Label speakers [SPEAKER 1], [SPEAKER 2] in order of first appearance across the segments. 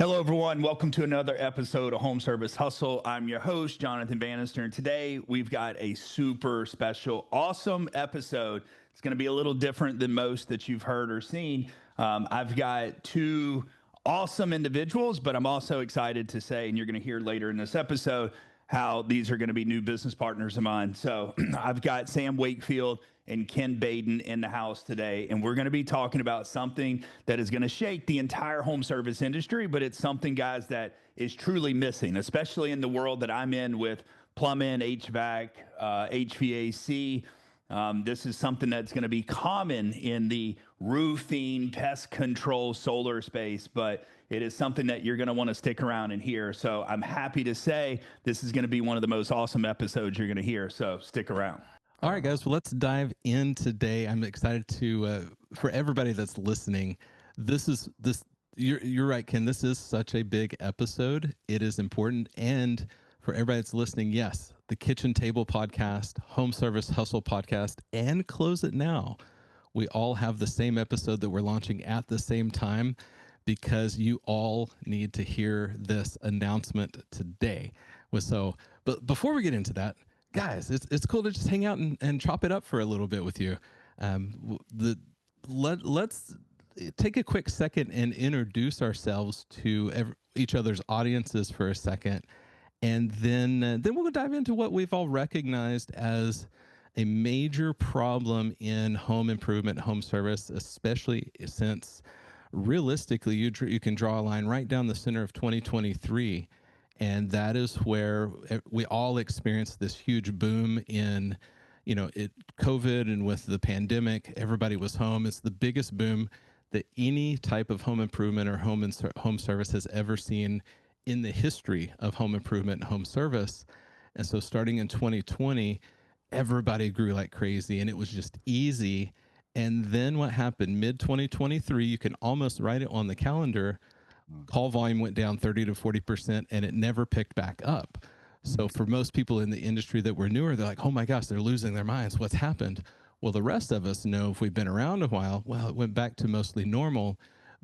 [SPEAKER 1] Hello, everyone. Welcome to another episode of Home Service Hustle. I'm your host, Jonathan Bannister, and today we've got a super special, awesome episode. It's going to be a little different than most that you've heard or seen. I've got two awesome individuals, but I'm also excited to say, and you're going to hear later in this episode, how these are going to be new business partners of mine. So I've got Sam Wakefield and Ken Baden in the house today, and we're going to be talking about something that is going to shake the entire home service industry, but it's something, guys, that is truly missing, especially in the world that I'm in with plumbing, HVAC, HVAC. This is something that's going to be common in the roofing, pest control, solar space, but it is something that you're going to want to stick around and hear. So I'm happy to say this is going to be one of the most awesome episodes you're going to hear. So stick around.
[SPEAKER 2] All right, guys. Well, let's dive in today. I'm excited to for everybody that's listening. This. You're right, Ken. This is such a big episode. It is important, and for everybody that's listening, yes, the Kitchen Table Podcast, Home Service Hustle Podcast, and Close It Now. We all have the same episode that we're launching at the same time because you all need to hear this announcement today. But before we get into that, guys, it's cool to just hang out and chop it up for a little bit with you. Let's take a quick second and introduce ourselves to each other's audiences for a second, and then we'll dive into what we've all recognized as a major problem in home improvement, home service, especially since realistically you can draw a line right down the center of 2023. And that is where we all experienced this huge boom in, COVID, and with the pandemic, everybody was home. It's the biggest boom that any type of home improvement or home service has ever seen in the history of home improvement and home service. And so starting in 2020, everybody grew like crazy and it was just easy. And then what happened? Mid 2023, you can almost write it on the calendar. Call volume went down 30 to 40% and it never picked back up. So for most people in the industry that were newer, they're like, oh my gosh, they're losing their minds. What's happened? Well, the rest of us know, if we've been around a while, well, it went back to mostly normal.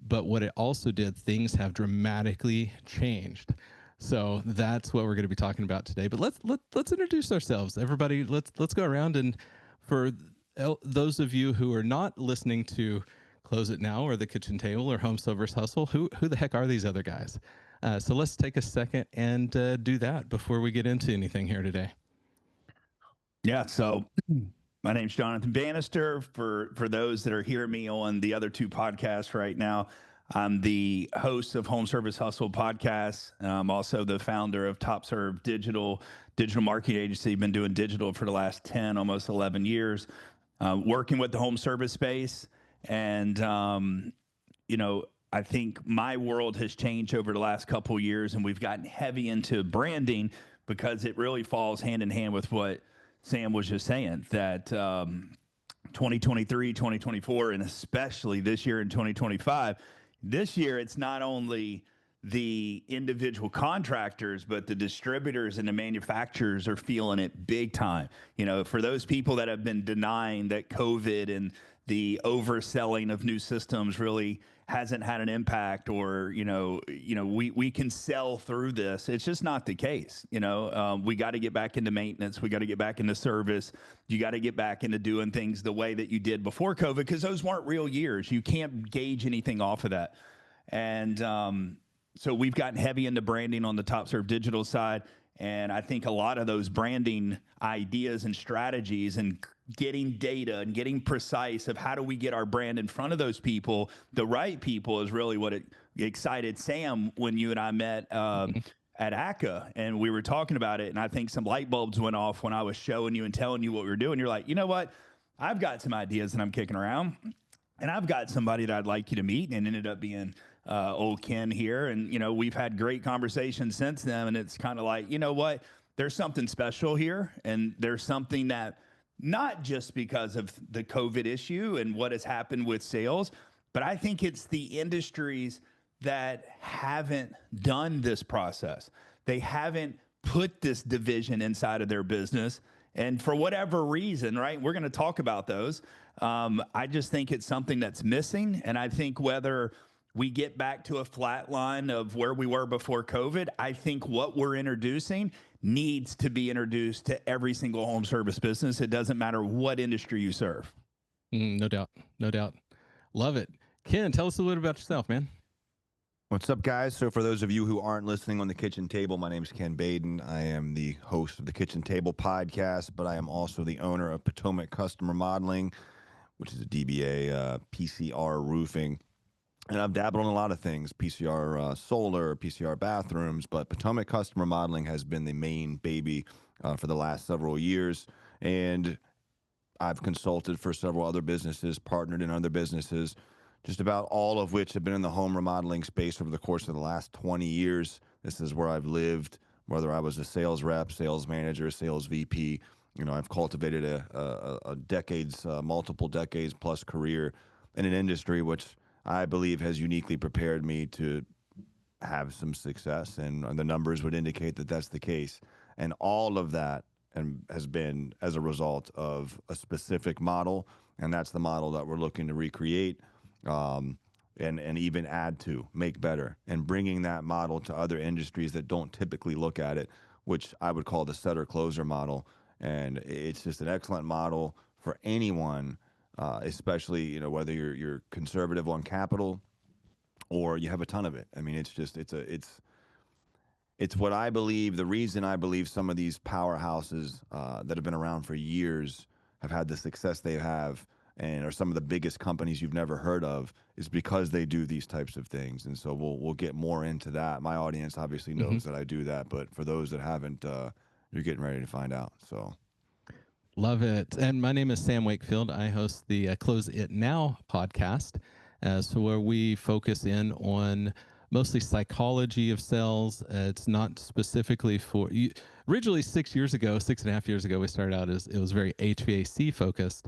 [SPEAKER 2] But what it also did, things have dramatically changed. So that's what we're going to be talking about today. But let's introduce ourselves. Everybody, let's go around, and for those of you who are not listening to Close It Now or the Kitchen Table or Home Service Hustle, who the heck are these other guys? So let's take a second and do that before we get into anything here today.
[SPEAKER 1] Yeah, so my name's Jonathan Bannister. For those that are hearing me on the other two podcasts right now, I'm the host of Home Service Hustle podcast. I'm also the founder of Top Serve digital marketing agency. Been doing digital for the last 10, almost 11 years, working with the home service space. And, I think my world has changed over the last couple of years, and we've gotten heavy into branding because it really falls hand in hand with what Sam was just saying, that 2023, 2024, and especially this year in 2025, this year it's not only the individual contractors, but the distributors and the manufacturers are feeling it big time. For those people that have been denying that COVID and the overselling of new systems really hasn't had an impact, or we can sell through this. It's just not the case. We got to get back into maintenance. We got to get back into service. You got to get back into doing things the way that you did before COVID, because those weren't real years. You can't gauge anything off of that. And so we've gotten heavy into branding on the Top Serve digital side. And I think a lot of those branding ideas and strategies and getting data and getting precise of how do we get our brand in front of those people, the right people, is really what excited Sam when you and I met at ACA, and we were talking about it. And I think some light bulbs went off when I was showing you and telling you what we were doing. You're like, you know what? I've got some ideas that I'm kicking around, and I've got somebody that I'd like you to meet, and ended up being old Ken here. And, we've had great conversations since then. And it's kind of like, you know what? There's something special here. And there's something that, not just because of the COVID issue and what has happened with sales, but I think it's the industries that haven't done this process. They haven't put this division inside of their business. And for whatever reason, right, we're going to talk about those. I just think it's something that's missing. And I think whether we get back to a flat line of where we were before COVID, I think what we're introducing needs to be introduced to every single home service business. It doesn't matter what industry you serve.
[SPEAKER 2] No doubt. No doubt. Love it. Ken, tell us a little about yourself, man.
[SPEAKER 3] What's up, guys? So for those of you who aren't listening on the kitchen table, my name is Ken Baden. I am the host of the Kitchen Table podcast, but I am also the owner of Potomac Customer Modeling, which is a DBA PCR roofing. And I've dabbled in a lot of things, PCR solar, PCR bathrooms, but Potomac Customer Modeling has been the main baby for the last several years. And I've consulted for several other businesses, partnered in other businesses, just about all of which have been in the home remodeling space over the course of the last 20 years. This is where I've lived, whether I was a sales rep, sales manager, sales VP. You know, I've cultivated a decades, multiple decades plus career in an industry which I believe has uniquely prepared me to have some success, and the numbers would indicate that that's the case. And all of that has been as a result of a specific model, and that's the model that we're looking to recreate. And even add to, make better, and bringing that model to other industries that don't typically look at it, which I would call the setter-closer model. And it's just an excellent model for anyone, especially, you know, whether you're conservative on capital or you have a ton of it. I mean, it's what I believe. The reason I believe some of these powerhouses that have been around for years have had the success they have, and are some of the biggest companies you've never heard of, is because they do these types of things. And so we'll get more into that. My audience obviously knows that I do that, but for those that haven't, you're getting ready to find out. So
[SPEAKER 2] Love it. And my name is Sam Wakefield. I host the Close It Now podcast, so where we focus in on mostly psychology of sales. It's not specifically for you. Originally, 6.5 years ago, we started out as it was very HVAC focused.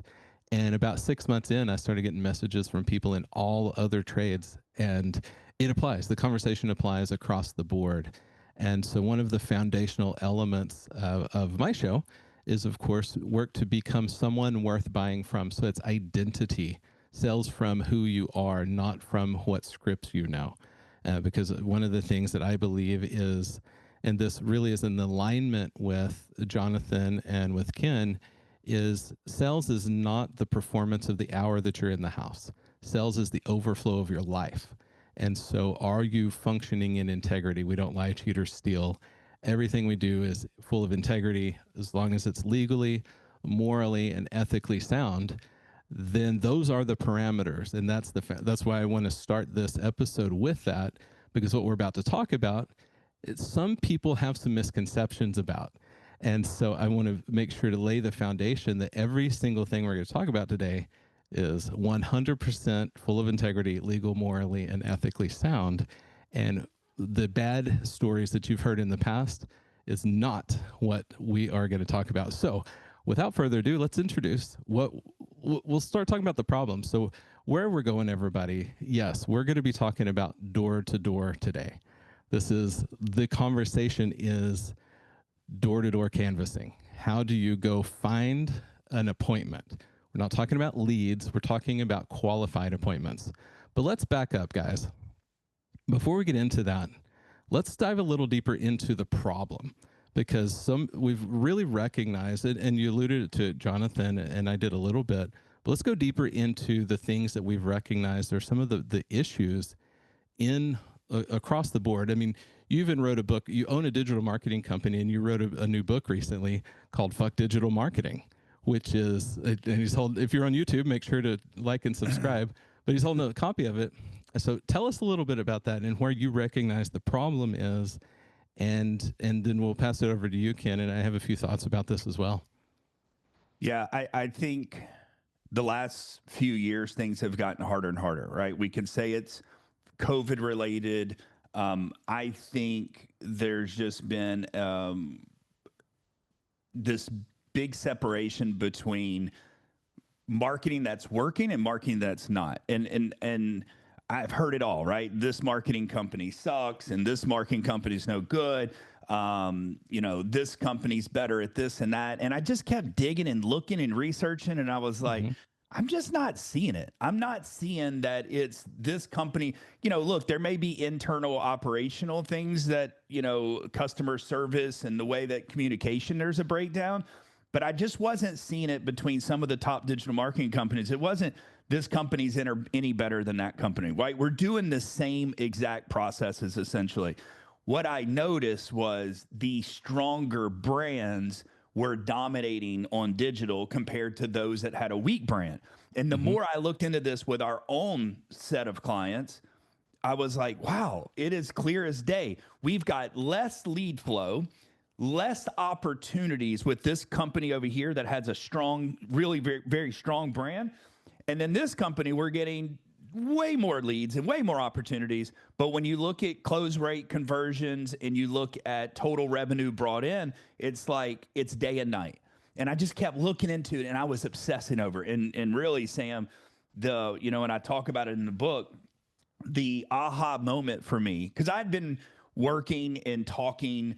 [SPEAKER 2] And about 6 months in, I started getting messages from people in all other trades. And it applies. The conversation applies across the board. And so one of the foundational elements of my show is, of course, work to become someone worth buying from. So it's identity. Sales from who you are, not from what scripts you know. Because one of the things that I believe is, and this really is in alignment with Jonathan and with Ken, is sales is not the performance of the hour that you're in the house. Sales is the overflow of your life. And so are you functioning in integrity? We don't lie, cheat, or steal. Everything we do is full of integrity. As long as it's legally, morally, and ethically sound, then those are the parameters. And that's why I want to start this episode with that, because what we're about to talk about, some people have some misconceptions about. And so I want to make sure to lay the foundation that every single thing we're going to talk about today is 100% full of integrity, legal, morally, and ethically sound. And the bad stories that you've heard in the past is not what we are going to talk about. So without further ado, let's introduce we'll start talking about the problem. So where we're going, everybody, yes, we're going to be talking about door to door today. The conversation is door-to-door canvassing. How do you go find an appointment? We're not talking about leads. We're talking about qualified appointments. But let's back up, guys. Before we get into that, let's dive a little deeper into the problem, because we've really recognized it, and you alluded to it, Jonathan, and I did a little bit. But let's go deeper into the things that we've recognized are some of the issues across the board. I mean, you even wrote a book. You own a digital marketing company, and you wrote a new book recently called Fuck Digital Marketing, which is, and if you're on YouTube, make sure to like and subscribe, but he's holding a copy of it. So tell us a little bit about that and where you recognize the problem is, and then we'll pass it over to you, Ken, and I have a few thoughts about this as well.
[SPEAKER 1] Yeah, I think the last few years, things have gotten harder and harder, right? We can say it's COVID related. I think there's just been this big separation between marketing that's working and marketing that's not. And I've heard it all, right? This marketing company sucks and this marketing company's no good. This company's better at this and that. And I just kept digging and looking and researching. And I was like, I'm just not seeing it. I'm not seeing that it's this company. Look, there may be internal operational things that, customer service and the way that communication, there's a breakdown. But I just wasn't seeing it between some of the top digital marketing companies. It wasn't this company's any better than that company, right? We're doing the same exact processes essentially. What I noticed was the stronger brands were dominating on digital compared to those that had a weak brand. And the more I looked into this with our own set of clients, I was like, wow, it is clear as day. We've got less lead flow, less opportunities with this company over here that has a strong, really very, very strong brand. And then this company, we're getting way more leads and way more opportunities. But when you look at close rate conversions and you look at total revenue brought in, it's like it's day and night. And I just kept looking into it and I was obsessing over it. And really, Sam, and I talk about it in the book, the aha moment for me, because I'd been working and talking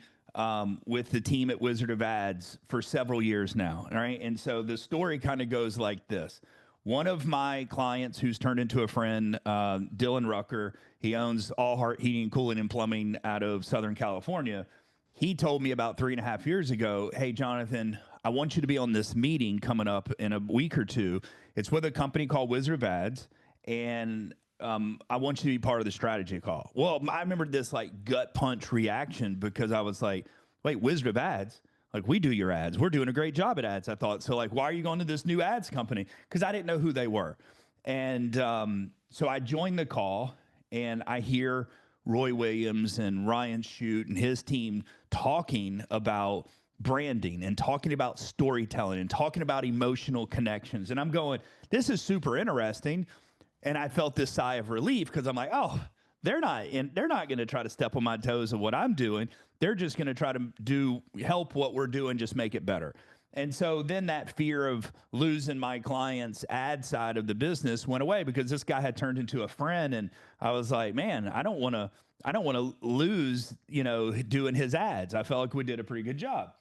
[SPEAKER 1] with the team at Wizard of Ads for several years now. All right. And so the story kind of goes like this. One of my clients who's turned into a friend, Dylan Rucker, he owns All Heart Heating, Cooling, and Plumbing out of Southern California. He told me about 3.5 years ago, hey, Jonathan, I want you to be on this meeting coming up in a week or two. It's with a company called Wizard of Ads, and I want you to be part of the strategy call. Well, I remember this like gut punch reaction because I was like, wait, Wizard of Ads? Like, we do your ads. We're doing a great job at ads, I thought. So, like, why are you going to this new ads company? Because I didn't know who they were. And so I joined the call, and I hear Roy Williams and Ryan Shute and his team talking about branding and talking about storytelling and talking about emotional connections. And I'm going, this is super interesting. And I felt this sigh of relief because I'm like, oh, they're not going to try to step on my toes of what I'm doing. They're just going to try to help what we're doing, just make it better. And so then that fear of losing my client's ad side of the business went away because this guy had turned into a friend. And I was like, man, I don't want to lose, doing his ads. I felt like we did a pretty good job.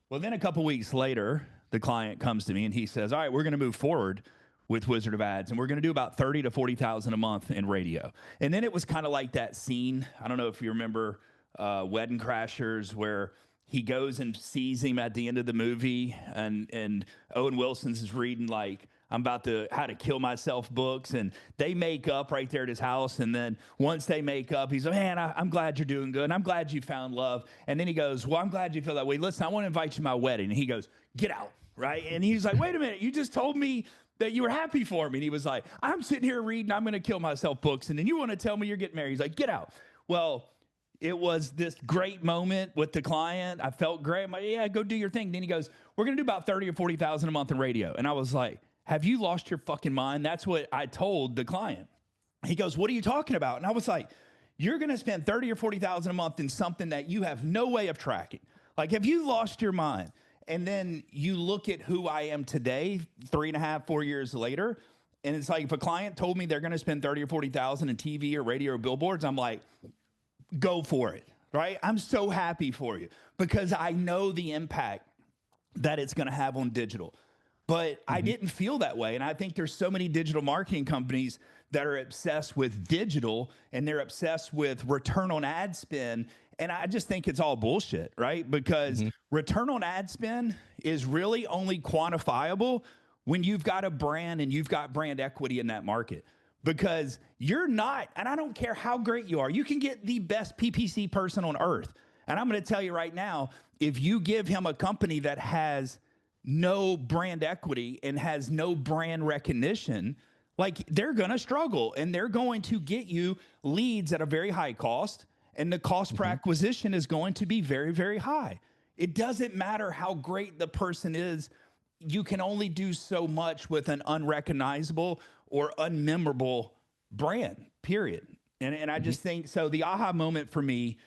[SPEAKER 1] Well, then a couple weeks later, the client comes to me and he says, all right, we're going to move forward with Wizard of Ads, and we're going to do about 30 to 40,000 a month in radio. And then it was kind of like that scene. I don't know if you remember Wedding Crashers, where he goes and sees him at the end of the movie, and Owen Wilson's is reading like I'm about to How to Kill Myself books, and they make up right there at his house. And then once they make up, he's like, man, I'm glad you're doing good. I'm glad you found love. And then he goes, well, I'm glad you feel that way. Listen, I want to invite you to my wedding. And he goes, get out, right? And he's like, wait a minute, you just told me that you were happy for me. And he was like, I'm sitting here reading I'm going to kill myself books, and then you want to tell me you're getting married. He's like, get out. Well, it was this great moment with the client. I felt great. I'm like, yeah, go do your thing. Then he goes, we're going to do about 30 or 40,000 a month in radio. And I was like, have you lost your fucking mind? That's what I told the client. He goes, what are you talking about? And I was like, you're going to spend 30 or 40,000 a month in something that you have no way of tracking. Like, have you lost your mind? And then you look at who I am today, 3.5, 4 years later. And it's like, if a client told me they're going to spend 30 or 40,000 in TV or radio or billboards, I'm like, go for it, right? I'm so happy for you because I know the impact that it's going to have on digital. But I didn't feel that way. And I think there's so many digital marketing companies that are obsessed with digital, and they're obsessed with return on ad spend. And I just think it's all bullshit, right? Because return on ad spend is really only quantifiable when you've got a brand and you've got brand equity in that market. Because you're not, and I don't care how great you are, you can get the best PPC person on earth. And I'm going to tell you right now, if you give him a company that has no brand equity and has no brand recognition, like, they're going to struggle, and they're going to get you leads at a very high cost. And the cost per acquisition is going to be very, very high. It doesn't matter how great the person is. You can only do so much with an unrecognizable or unmemorable brand, period. And I just think, so the aha moment for me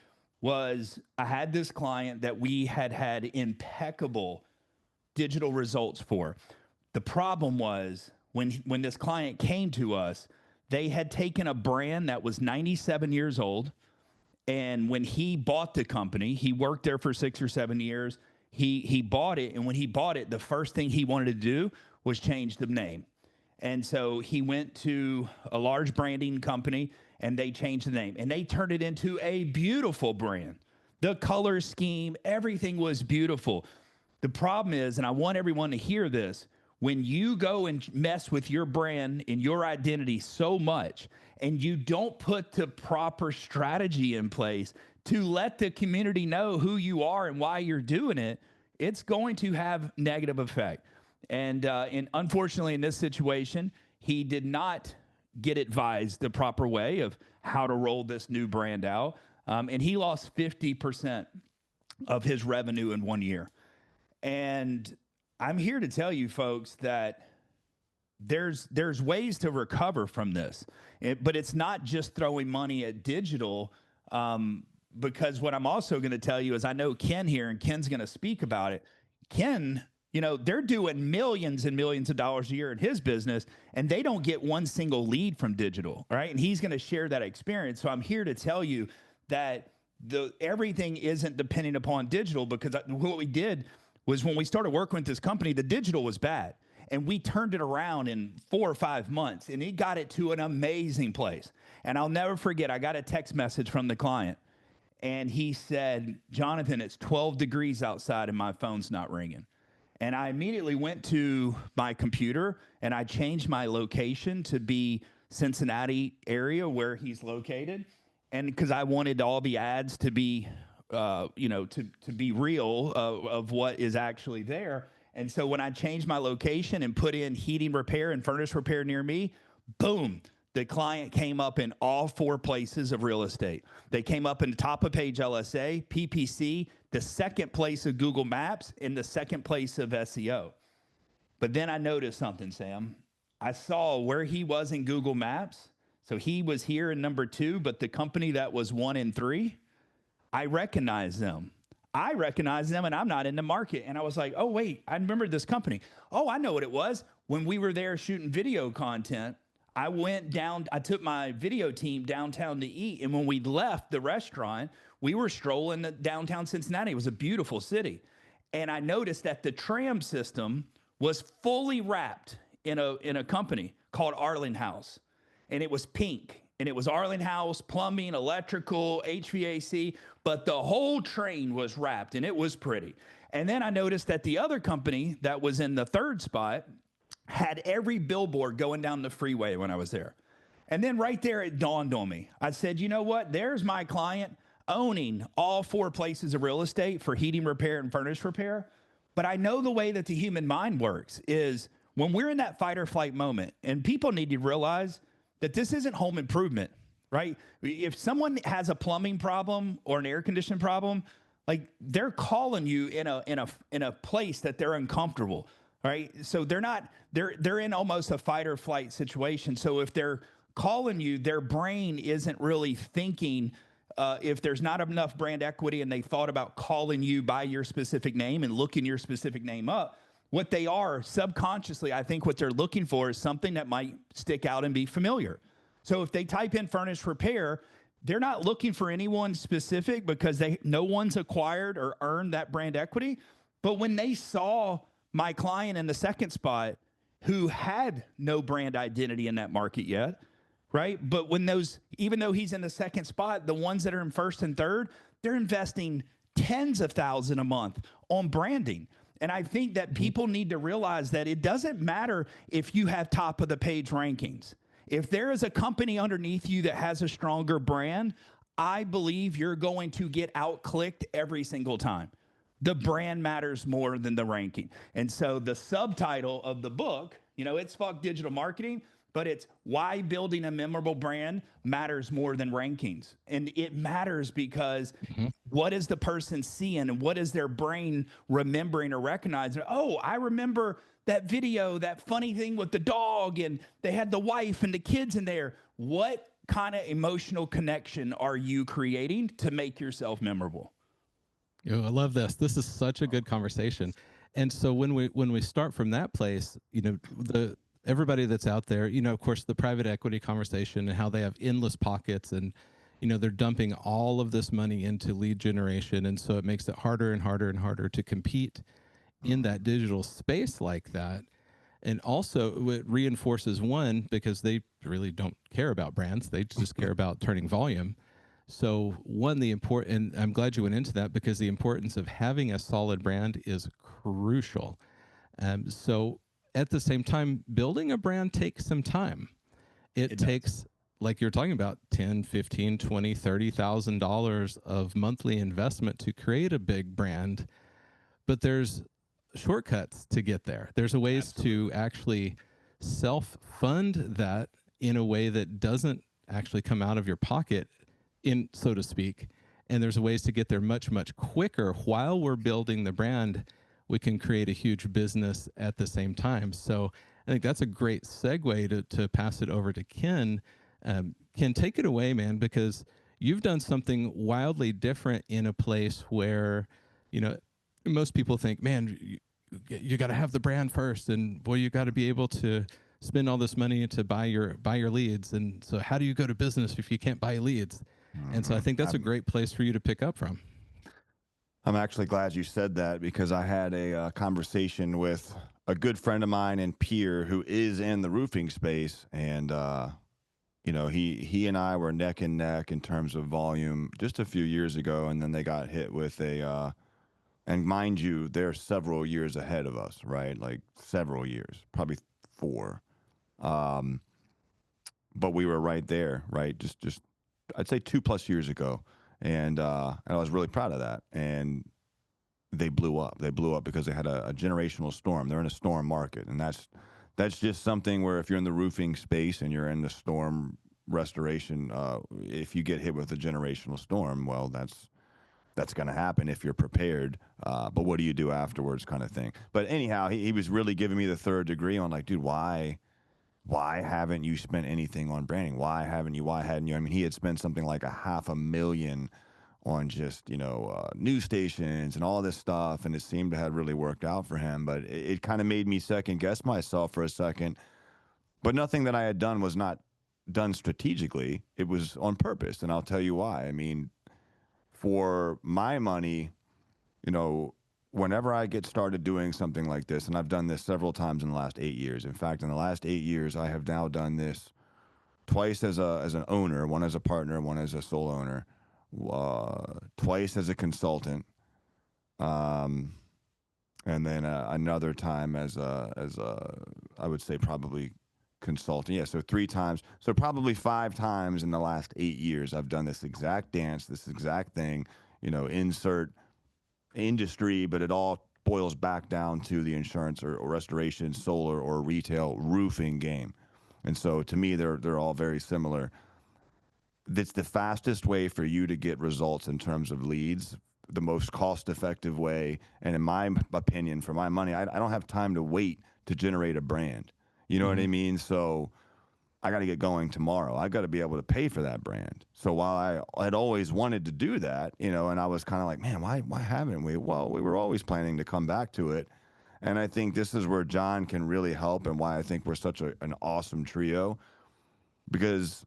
[SPEAKER 1] was I had this client that we had impeccable digital results for. The problem was when this client came to us, they had taken a brand that was 97 years old. And when he bought the company, he worked there for 6 or 7 years. He bought it. And when he bought it, the first thing he wanted to do was change the name. And so he went to a large branding company and they changed the name and they turned it into a beautiful brand. The color scheme, everything was beautiful. The problem is, and I want everyone to hear this, when you go and mess with your brand and your identity so much and you don't put the proper strategy in place to let the community know who you are and why you're doing it, it's going to have negative effect. And unfortunately, in this situation, he did not get advised the proper way of how to roll this new brand out. And he lost 50% of his revenue in 1 year. And I'm here to tell you folks that there's ways to recover from this, but it's not just throwing money at digital. Because what I'm also going to tell you is I know Ken here, and Ken's going to speak about it. Ken, you know, they're doing millions and millions of dollars a year in his business, and they don't get one single lead from digital, right? And he's going to share that experience. So I'm here to tell you that everything isn't depending upon digital, because what we did was when we started working with this company, the digital was bad. And we turned it around in 4 or 5 months, and it got it to an amazing place. And I'll never forget, I got a text message from the client, and he said, Jonathan, it's 12 degrees outside and my phone's not ringing. And I immediately went to my computer and I changed my location to be Cincinnati area where he's located. And because I wanted all the ads to be, to be real of what is actually there. And so when I changed my location and put in heating repair and furnace repair near me, boom, the client came up in all 4 places of real estate. They came up in the top of page LSA, PPC, the second place of Google Maps, and the second place of SEO. But then I noticed something, Sam. I saw where he was in Google Maps. So he was here in number 2, but the company that was 1 and 3, I recognized them. And I'm not in the market. And I was like, oh, wait, I remember this company. Oh, I know what it was. When we were there shooting video content, I took my video team downtown to eat. And when we left the restaurant, we were strolling downtown Cincinnati. It was a beautiful city. And I noticed that the tram system was fully wrapped in a company called Arlen House. And it was pink. And it was Arlen House, plumbing, electrical, HVAC, but the whole train was wrapped and it was pretty. And then I noticed that the other company that was in the 3rd spot had every billboard going down the freeway when I was there. And then right there, it dawned on me. I said, you know what? There's my client owning all 4 places of real estate for heating repair and furnace repair. But I know the way that the human mind works is when we're in that fight or flight moment, and people need to realize that this isn't home improvement, right? If someone has a plumbing problem or an air conditioning problem, like they're calling you in a place that they're uncomfortable, right? So they're in almost a fight or flight situation. So if they're calling you, their brain isn't really thinking. If there's not enough brand equity and they thought about calling you by your specific name and looking your specific name up, what they are subconsciously, I think what they're looking for is something that might stick out and be familiar. So if they type in furnace repair, they're not looking for anyone specific because no one's acquired or earned that brand equity. But when they saw my client in the 2nd spot who had no brand identity in that market yet, right? But even though he's in the 2nd spot, the ones that are in 1st and 3rd, they're investing tens of thousands a month on branding. And I think that people need to realize that it doesn't matter if you have top of the page rankings. If there is a company underneath you that has a stronger brand, I believe you're going to get outclicked every single time. The brand matters more than the ranking. And so the subtitle of the book, it's Fuck Digital Marketing, but it's why building a memorable brand matters more than rankings. And it matters because what is the person seeing and what is their brain remembering or recognizing? Oh, I remember that video, that funny thing with the dog, and they had the wife and the kids in there. What kind of emotional connection are you creating to make yourself memorable?
[SPEAKER 2] I love this. This is such a good conversation. And so when we start from that place, everybody that's out there, of course, the private equity conversation and how they have endless pockets and, they're dumping all of this money into lead generation. And so it makes it harder and harder and harder to compete in that digital space like that. And also it reinforces one, because they really don't care about brands. They just care about turning volume. So one, the important, and I'm glad you went into that, because the importance of having a solid brand is crucial. So at the same time, building a brand takes some time. It takes, like you're talking about, 10, 15, 20, $30,000 of monthly investment to create a big brand. But there's shortcuts to get there. There's a ways to actually self-fund that in a way that doesn't actually come out of your pocket, in so to speak. And there's ways to get there much, much quicker. While we're building the brand, we can create a huge business at the same time. So I think that's a great segue to pass it over to Ken. Ken, take it away, man, because you've done something wildly different in a place where, you know, most people think, man, you got to have the brand first, and boy, you got to be able to spend all this money to buy your leads. And so how do you go to business if you can't buy leads? And so I think that's a great place for you to pick up from.
[SPEAKER 3] I'm actually glad you said that, because I had a conversation with a good friend of mine and peer who is in the roofing space. And, you know, he and I were neck and neck in terms of volume just a few years ago. And then they got hit with and mind you, they're several years ahead of us, right? Like several years, probably 4. But we were right there, right? Just I'd say 2+ years ago. And I was really proud of that. And they blew up. They blew up because they had a generational storm. They're in a storm market. And that's just something where if you're in the roofing space and you're in the storm restoration, if you get hit with a generational storm, well, that's going to happen if you're prepared. But what do you do afterwards, kind of thing. But anyhow, he was really giving me the third degree on, like, dude, why haven't you spent anything on branding? Why hadn't you? I mean, he had spent something like $500,000 on just, you know, news stations and all this stuff. And it seemed to have really worked out for him. But it kind of made me second guess myself for a second. But nothing that I had done was not done strategically. It was on purpose. And I'll tell you why. I mean, for my money, you know, whenever I get started doing something like this, and I've done this several times in the last 8 years. In fact, in the last 8 years, I have now done this twice as an owner, one as a partner, one as a sole owner, twice as a consultant, and then another time as a I would say probably consultant. Yeah, so 3 times. So probably 5 times in the last 8 years, I've done this exact dance, this exact thing. You know, insert industry, but it all boils back down to the insurance or restoration, solar, or retail roofing game. And so to me, they're all very similar. That's the fastest way for you to get results in terms of leads, the most cost-effective way. And in my opinion, for my money, I don't have time to wait to generate a brand. You know what I mean? So I got to get going tomorrow. I got to be able to pay for that brand. So while I had always wanted to do that, you know, and I was kind of like, man, why haven't we? Well, we were always planning to come back to it. And I think this is where John can really help, and why I think we're such an awesome trio. Because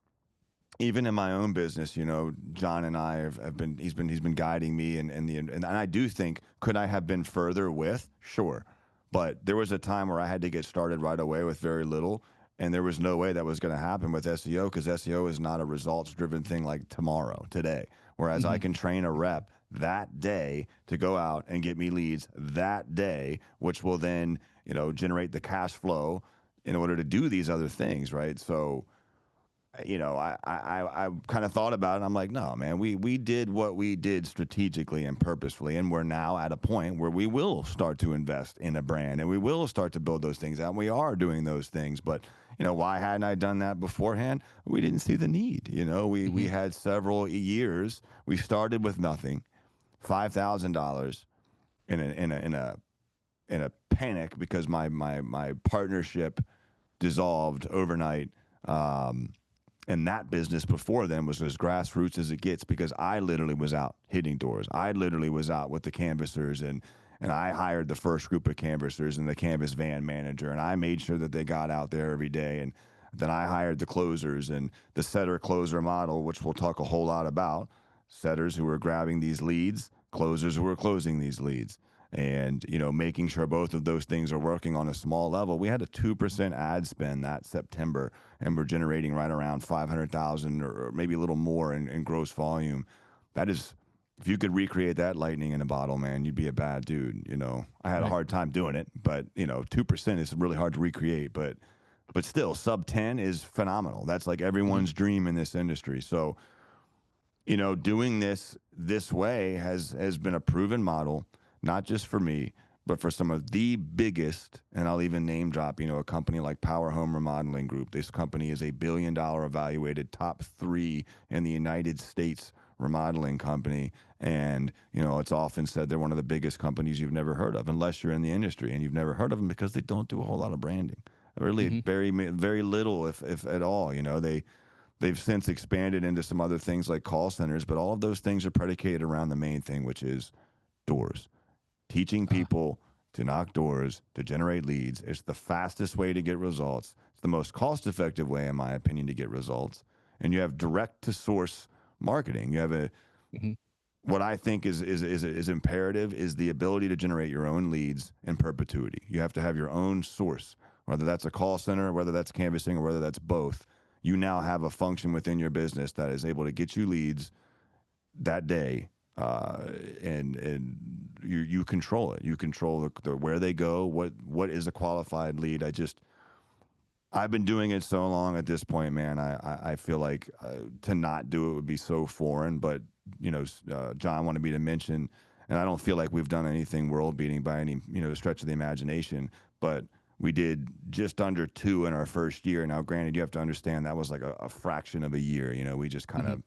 [SPEAKER 3] even in my own business, you know, John and I have been, he's been guiding me, and I do think, could I have been further with? Sure. But there was a time where I had to get started right away with very little, and there was no way that was going to happen with SEO, because SEO is not a results-driven thing like today. Whereas I can train a rep that day to go out and get me leads that day, which will then, you know, generate the cash flow in order to do these other things, right? So, you know, I kind of thought about it. And I'm like, no, man, we did what we did strategically and purposefully, and we're now at a point where we will start to invest in a brand, and we will start to build those things out. And we are doing those things, but you know, why hadn't I done that beforehand? We didn't see the need. You know, we had several years. We started with nothing, $5,000 in a panic because my partnership dissolved overnight. And that business before then was as grassroots as it gets, because I literally was out hitting doors. I literally was out with the canvassers, and I hired the first group of canvassers and the canvas van manager, and I made sure that they got out there every day. And then I hired the closers and the setter-closer model, which we'll talk a whole lot about. Setters who were grabbing these leads, closers who were closing these leads. and making sure both of those things are working on a small level. We had a 2% ad spend that September, and we're generating right around 500,000 or maybe a little more in gross volume. That is, if you could recreate that lightning in a bottle, man, you'd be a bad dude. I had a hard time doing it, but 2% is really hard to recreate. But still, sub 10 is phenomenal. That's like everyone's dream in this industry. So doing this way has been a proven model, not just for me, but for some of the biggest, and I'll even name drop, a company like Power Home Remodeling Group. This company is a $1 billion evaluated top 3 in the United States remodeling company. And, it's often said they're one of the biggest companies you've never heard of, unless you're in the industry, and you've never heard of them because they don't do a whole lot of branding. Really, very, very little, if at all. They've since expanded into some other things like call centers, but all of those things are predicated around the main thing, which is doors. Teaching people to knock doors, to generate leads. It's the fastest way to get results. It's the most cost-effective way, in my opinion, to get results. And you have direct-to-source marketing. You have what I think is imperative is the ability to generate your own leads in perpetuity. You have to have your own source, whether that's a call center, whether that's canvassing, or whether that's both. You now have a function within your business that is able to get you leads that day, and you control it. You control the where they go, what is a qualified lead. I've been doing it so long at this point, man. I feel like to not do it would be so foreign. But John wanted me to mention, and I don't feel like we've done anything world beating by any stretch of the imagination, but we did just under 2 in our first year. Now, granted, you have to understand that was like a fraction of a year. We just kind of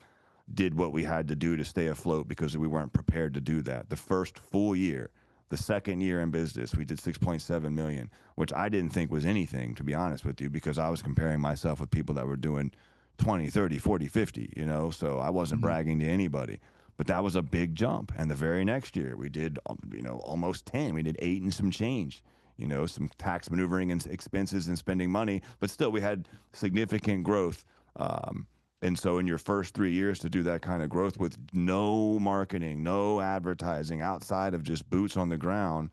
[SPEAKER 3] did what we had to do to stay afloat because we weren't prepared to do that. The first full year, the second year in business, we did 6.7 million, which I didn't think was anything, to be honest with you, because I was comparing myself with people that were doing 20, 30, 40, 50, so I wasn't bragging to anybody. But that was a big jump. And the very next year, we did, almost 10. We did 8 and some change. Some tax maneuvering and expenses and spending money, but still we had significant growth. And so in your first 3 years to do that kind of growth with no marketing, no advertising outside of just boots on the ground,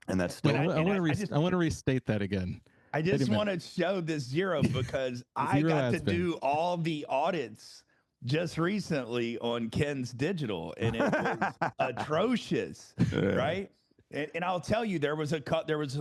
[SPEAKER 3] and that's still.
[SPEAKER 2] I want to restate that again.
[SPEAKER 1] I just want to show this zero because I got to do all the audits just recently on Ken's digital, and it was atrocious, right? And I'll tell you, there was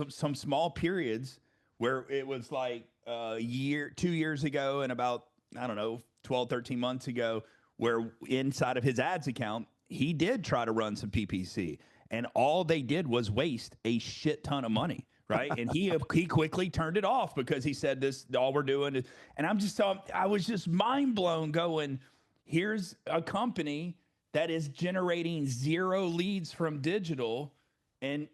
[SPEAKER 1] some small periods where it was like a year, 2 years ago, and about, I don't know, 12, 13 months ago, where inside of his ads account, he did try to run some PPC, and all they did was waste a shit ton of money, right? And he quickly turned it off because he said, this, all we're doing is, and I was just mind blown going, here's a company that is generating 0 leads from digital, and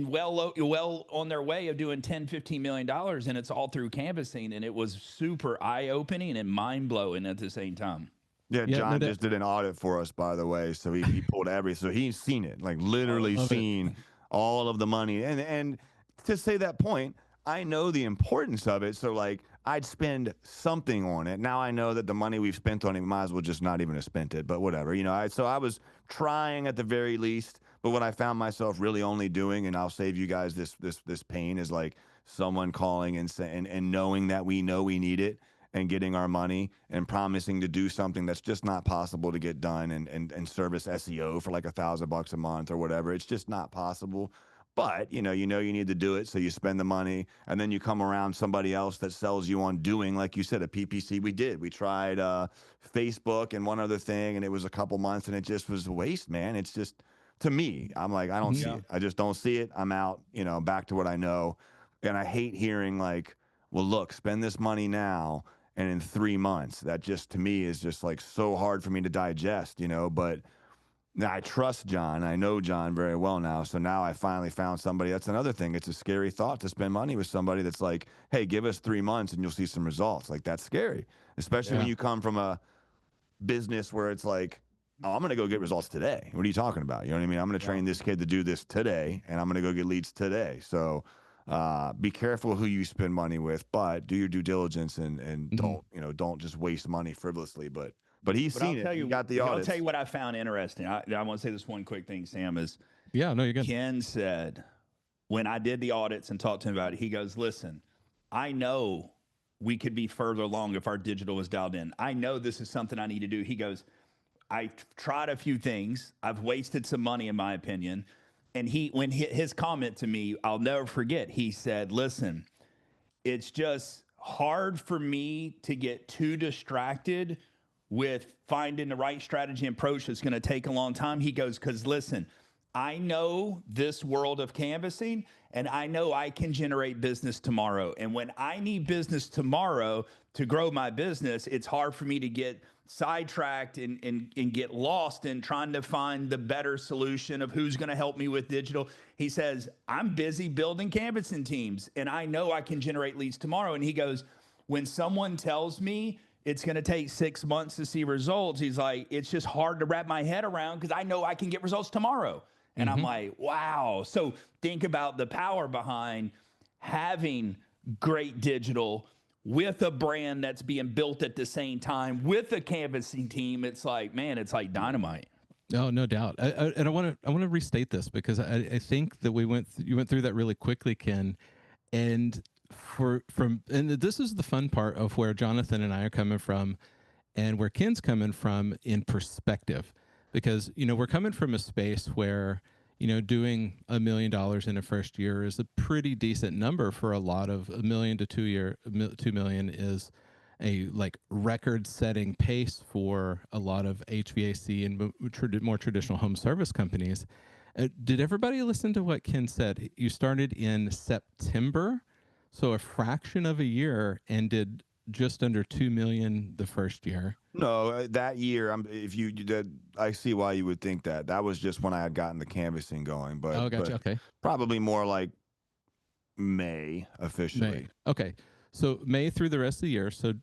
[SPEAKER 1] well on their way of doing $10-15 million, and it's all through canvassing, and it was super eye-opening and mind-blowing at the same time.
[SPEAKER 3] Yeah, John just did an audit for us, by the way, so he pulled so he's seen it, like literally seen all of the money, and to say that point, I know the importance of it, so like I'd spend something on it. Now I know that the money we've spent on it, might as well just not even have spent it, but whatever, so I was trying at the very least. But what I found myself really only doing, and I'll save you guys this pain, is like someone calling and saying, and knowing that we know we need it, and getting our money and promising to do something that's just not possible to get done, and service SEO for like $1,000 a month or whatever. It's just not possible. But you need to do it, so you spend the money, and then you come around somebody else that sells you on doing, like you said, a PPC. We tried Facebook and one other thing, and it was a couple months, and it just was a waste, man. It's just, to me, I'm like, I don't see it. I just don't see it. I'm out, back to what I know. And I hate hearing like, well, look, spend this money now, and in 3 months. That just, to me, is just like so hard for me to digest, but I trust John. I know John very well now. So now I finally found somebody. That's another thing. It's a scary thought to spend money with somebody that's like, hey, give us 3 months and you'll see some results. Like, that's scary, especially when you come from a business where it's like, oh, I'm going to go get results today. What are you talking about? You know what I mean? I'm going to train this kid to do this today, and I'm going to go get leads today. So be careful who you spend money with, but do your due diligence, and don't just waste money frivolously. But he's seen it. He got the audits.
[SPEAKER 1] I'll tell you what I found interesting. I want to say this one quick thing, Sam, is
[SPEAKER 2] Yeah, no, you're good.
[SPEAKER 1] Ken said, when I did the audits and talked to him about it, he goes, listen, I know we could be further along if our digital was dialed in. I know this is something I need to do. He goes, I tried a few things. I've wasted some money, in my opinion. And his comment to me, I'll never forget. He said, listen, it's just hard for me to get too distracted with finding the right strategy and approach that's going to take a long time. He goes, because listen, I know this world of canvassing and I know I can generate business tomorrow. And when I need business tomorrow to grow my business, it's hard for me to get sidetracked and get lost in trying to find the better solution of who's going to help me with digital. He says, I'm busy building canvassing teams and I know I can generate leads tomorrow. And he goes, when someone tells me it's going to take 6 months to see results, he's like, it's just hard to wrap my head around because I know I can get results tomorrow. And I'm like, wow. So think about the power behind having great digital with a brand that's being built at the same time with a canvassing team. It's like, man, it's like dynamite.
[SPEAKER 2] No, no doubt. And I want to restate this because I think that you went through that really quickly, Ken. And and this is the fun part of where Jonathan and I are coming from and where Ken's coming from in perspective. Because, we're coming from a space where, doing $1 million in a first year is a pretty decent number for a lot of $1 million to 2 million is a like record setting pace for a lot of HVAC and more traditional home service companies. Did everybody listen to what Ken said? You started in September, so a fraction of a year, and did just under 2 million the first year.
[SPEAKER 3] No, that year, I see why you would think that. That was just when I had gotten the canvassing going, but,
[SPEAKER 2] Gotcha. Okay.
[SPEAKER 3] Probably more like May officially.
[SPEAKER 2] May. Okay. So May through the rest of the year. So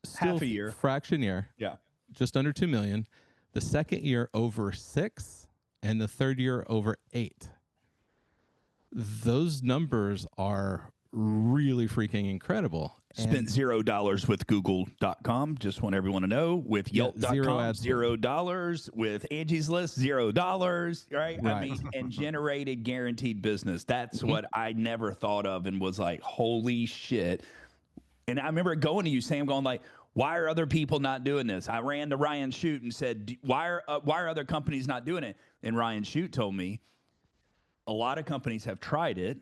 [SPEAKER 2] still
[SPEAKER 1] Half a year.
[SPEAKER 2] Fraction year.
[SPEAKER 1] Yeah.
[SPEAKER 2] Just under 2 million. The second year over 6, and the third year over 8. Those numbers are really freaking incredible.
[SPEAKER 1] Spent $0 with Google.com. Just want everyone to know. With Yelp.com, $0. With Angie's List, $0. Right? I mean, and generated guaranteed business. That's what I never thought of and was like, holy shit. And I remember going to you, Sam, going like, why are other people not doing this? I ran to Ryan Shute and said, why are other companies not doing it? And Ryan Shute told me a lot of companies have tried it,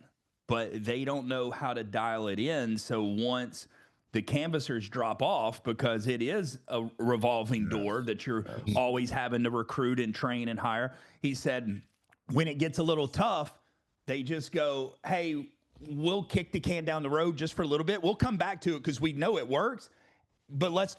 [SPEAKER 1] but they don't know how to dial it in. So once the canvassers drop off, because it is a revolving door that you're always having to recruit and train and hire, he said, when it gets a little tough, they just go, hey, we'll kick the can down the road just for a little bit. We'll come back to it because we know it works, but let's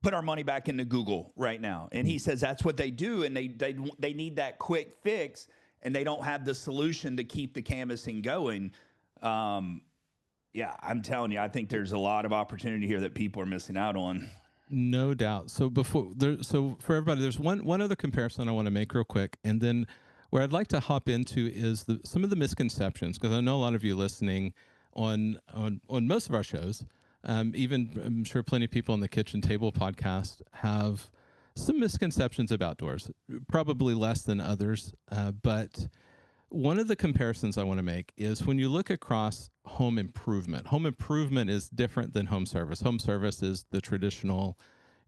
[SPEAKER 1] put our money back into Google right now. And he says that's what they do, and they need that quick fix, and they don't have the solution to keep the canvassing going. Yeah, I'm telling you, I think there's a lot of opportunity here that people are missing out on.
[SPEAKER 2] No doubt. So for everybody, there's one other comparison I want to make real quick, and then where I'd like to hop into is some of the misconceptions, because I know a lot of you listening on most of our shows, even I'm sure plenty of people on the Kitchen Table podcast have some misconceptions about doors, probably less than others. But one of the comparisons I want to make is when you look across home improvement is different than home service. Home service is the traditional,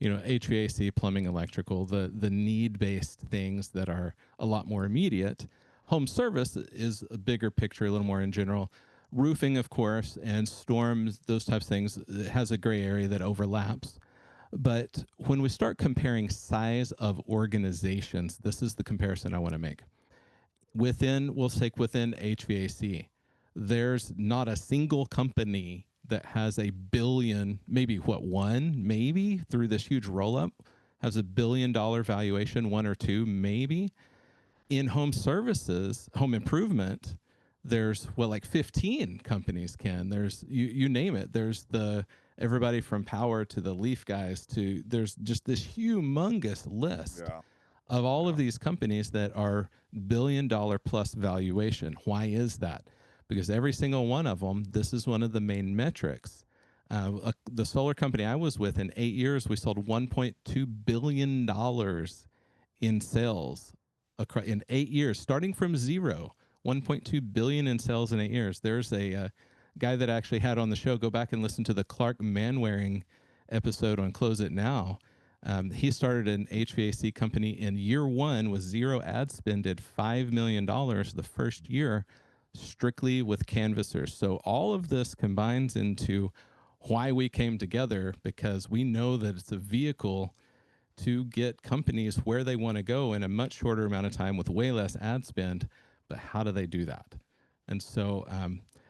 [SPEAKER 2] HVAC, plumbing, electrical, the need-based things that are a lot more immediate. Home service is a bigger picture, a little more in general. Roofing, of course, and storms, those types of things, it has a gray area that overlaps. But when we start comparing size of organizations, this is the comparison I want to make. We'll take within HVAC, there's not a single company that has a billion, maybe through this huge roll-up, has $1 billion valuation, one or two, maybe. In home services, home improvement, there's 15 companies, Ken. There's you name it. There's everybody from Power to the Leaf guys there's just this humongous list of all of these companies that are $1 billion plus valuation. Why is that? Because every single one of them, this is one of the main metrics. The solar company I was with, in 8 years, we sold $1.2 billion in sales in 8 years, starting from zero, 1.2 billion in sales in 8 years. There's a guy that I actually had on the show. Go back and listen to the Clark Manwaring episode on Close It Now. He started an HVAC company in year one with zero ad spend, did $5 million the first year, strictly with canvassers. So all of this combines into why we came together, because we know that it's a vehicle to get companies where they want to go in a much shorter amount of time with way less ad spend. But how do they do that? And so,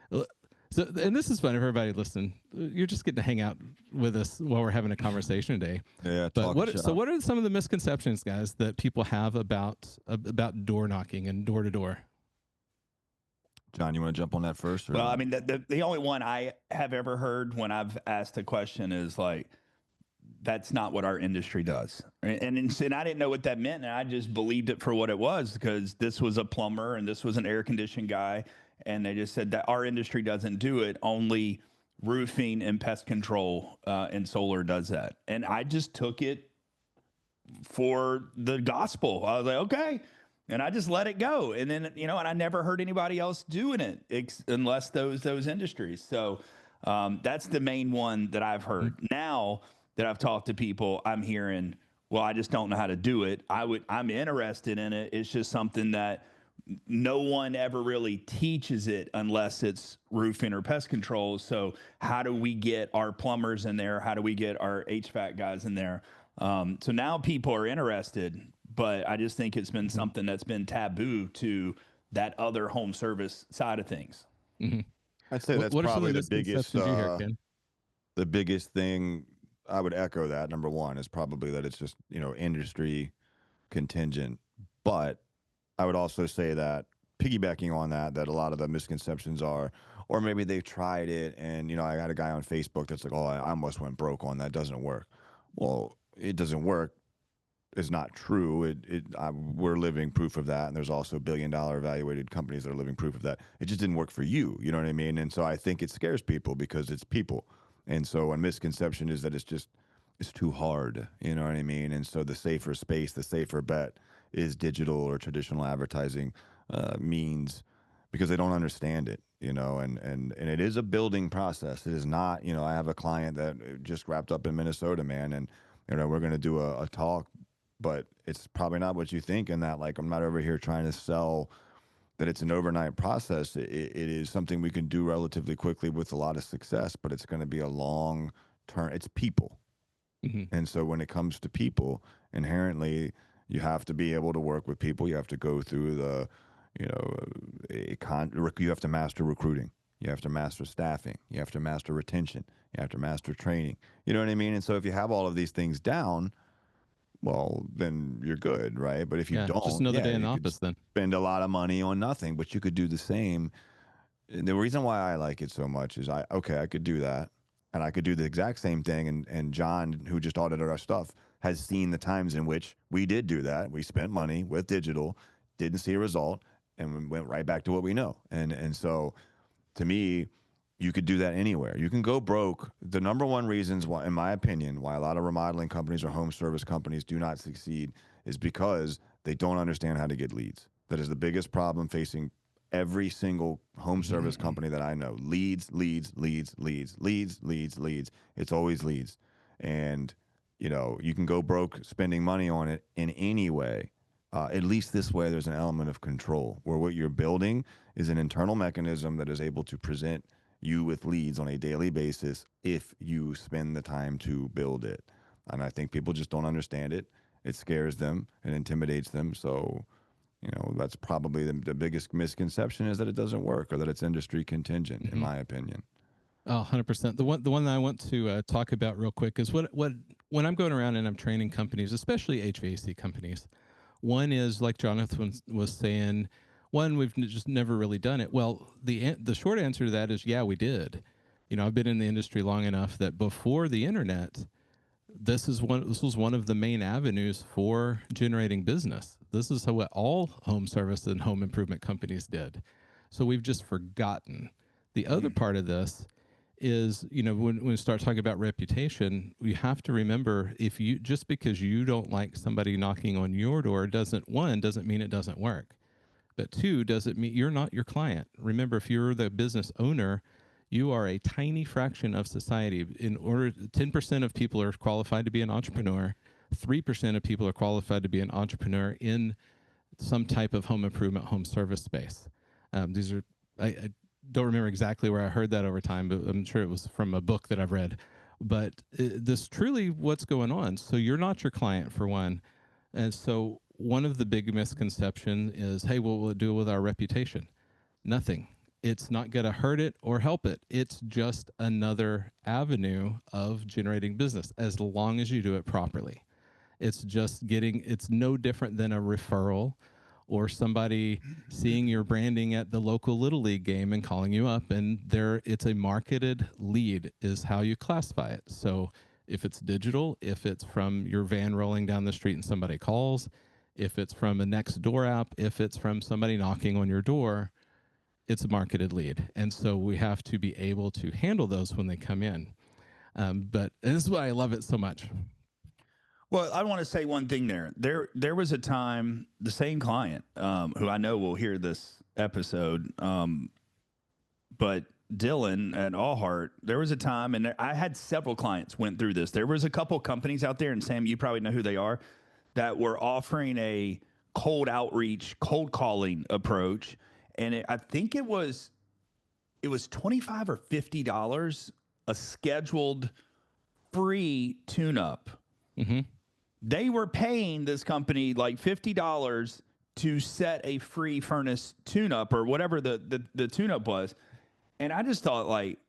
[SPEAKER 2] and this is fun for everybody listening. You're just getting to hang out with us while we're having a conversation today.
[SPEAKER 3] Yeah.
[SPEAKER 2] But what are some of the misconceptions, guys, that people have about door knocking and door to door?
[SPEAKER 3] John, you want to jump on that first?
[SPEAKER 1] Well, I mean, the only one I have ever heard when I've asked a question is like, that's not what our industry does. And I didn't know what that meant. And I just believed it for what it was, because this was a plumber and this was an air conditioning guy. And they just said that our industry doesn't do it. Only roofing and pest control and solar does that. And I just took it for the gospel. I was like, okay. And I just let it go. And then, and I never heard anybody else doing it unless those industries. So that's the main one that I've heard. Now that I've talked to people, I'm hearing, well, I just don't know how to do it. I'm interested in it. It's just something that no one ever really teaches it unless it's roofing or pest control. So how do we get our plumbers in there? How do we get our HVAC guys in there? So now people are interested, but I just think it's been something that's been taboo to that other home service side of things.
[SPEAKER 2] Mm-hmm.
[SPEAKER 3] I'd say that's probably the biggest,
[SPEAKER 2] you hear, Ken?
[SPEAKER 3] the biggest thing. I would echo that. Number one is probably that it's just, industry contingent. But I would also say that piggybacking on that a lot of the misconceptions are, or maybe they've tried it and, I had a guy on Facebook that's like, oh, I almost went broke on that. Doesn't work. Well, it doesn't work is not true. We're living proof of that. And there's also $1 billion evaluated companies that are living proof of that. It just didn't work for you. You know what I mean? And so I think it scares people because it's people. And so a misconception is that it's too hard. You know what I mean? And so the safer space, the safer bet is digital or traditional advertising means, because they don't understand it, and it is a building process. It is not, I have a client that just wrapped up in Minnesota, man, and, we're going to do a talk, but it's probably not what you think. And that, like, I'm not over here trying to sell that it's an overnight process. It is something we can do relatively quickly with a lot of success, but it's going to be a long term. It's people. Mm-hmm. And so when it comes to people, inherently, you have to be able to work with people. You have to go through you have to master recruiting. You have to master staffing. You have to master retention. You have to master training. You know what I mean? And so if you have all of these things down, well, then you're good, right? But if you don't,
[SPEAKER 2] just another day in the office, then
[SPEAKER 3] spend a lot of money on nothing, but you could do the same. The reason why I like it so much is I could do that, and I could do the exact same thing. And John, who just audited our stuff, has seen the times in which we did do that. We spent money with digital, didn't see a result, and we went right back to what we know. And so, to me, you could do that anywhere. You can go broke. The number one reasons why, in my opinion, why a lot of remodeling companies or home service companies do not succeed is because they don't understand how to get leads. That is the biggest problem facing every single home service company that I know. Leads. It's always leads. And, you can go broke spending money on it in any way. At least this way, there's an element of control where what you're building is an internal mechanism that is able to present you with leads on a daily basis if you spend the time to build it. And I think people just don't understand it. It scares them. It intimidates them. So, that's probably the biggest misconception, is that it doesn't work or that it's industry contingent, in my opinion.
[SPEAKER 2] Oh, 100%. The one that I want to talk about real quick is what when I'm going around and I'm training companies, especially HVAC companies. One is, like Jonathan was saying, we've just never really done it. Well, the short answer to that is, yeah, we did. I've been in the industry long enough that before the internet, this was one of the main avenues for generating business. This is what all home service and home improvement companies did. So we've just forgotten. The other part of this is, when we start talking about reputation, we have to remember, just because you don't like somebody knocking on your door doesn't mean it doesn't work. But two, doesn't mean you're not your client. Remember, if you're the business owner, you are a tiny fraction of society. 10% of people are qualified to be an entrepreneur. 3% of people are qualified to be an entrepreneur in some type of home improvement, home service space. These are, I don't remember exactly where I heard that over time, but I'm sure it was from a book that I've read. But this truly what's going on. So you're not your client, for one. And so one of the big misconceptions is, hey, what will it do with our reputation? Nothing. It's not going to hurt it or help it. It's just another avenue of generating business as long as you do it properly. It's no different than a referral or somebody seeing your branding at the local Little League game and calling you up, and it's a marketed lead is how you classify it. So if it's digital, if it's from your van rolling down the street and somebody calls, if it's from a next door app, if it's from somebody knocking on your door, it's a marketed lead. And so we have to be able to handle those when they come in. And this is why I love it so much.
[SPEAKER 1] Well, I want to say one thing there. There was a time, the same client, who I know will hear this episode, but Dylan at Allheart, there was a time, and I had several clients went through this. There was a couple companies out there, and Sam, you probably know who they are, that were offering a cold outreach, cold calling approach. And I think it was $25 or $50 a scheduled free tune-up.
[SPEAKER 2] Mm-hmm.
[SPEAKER 1] They were paying this company like $50 to set a free furnace tune-up or whatever the tune-up was. And I just thought like,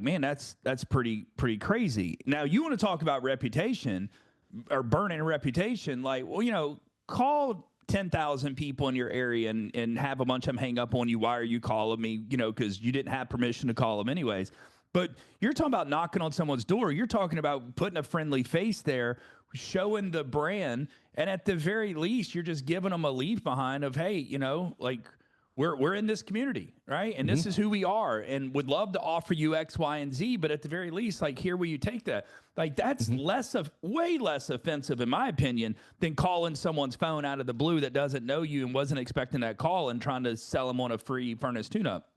[SPEAKER 1] man, that's pretty crazy. Now, you want to talk about reputation or burning a reputation, like, well, call 10,000 people in your area and have a bunch of them hang up on you. Why are you calling me? Because you didn't have permission to call them anyways. But you're talking about knocking on someone's door. You're talking about putting a friendly face there, showing the brand. And at the very least, you're just giving them a leave behind of, hey, like we're in this community, right? And this is who we are, and would love to offer you X, Y, and Z. But at the very least, like, here will you take that? Like, that's way less offensive, in my opinion, than calling someone's phone out of the blue that doesn't know you and wasn't expecting that call and trying to sell them on a free furnace tune-up.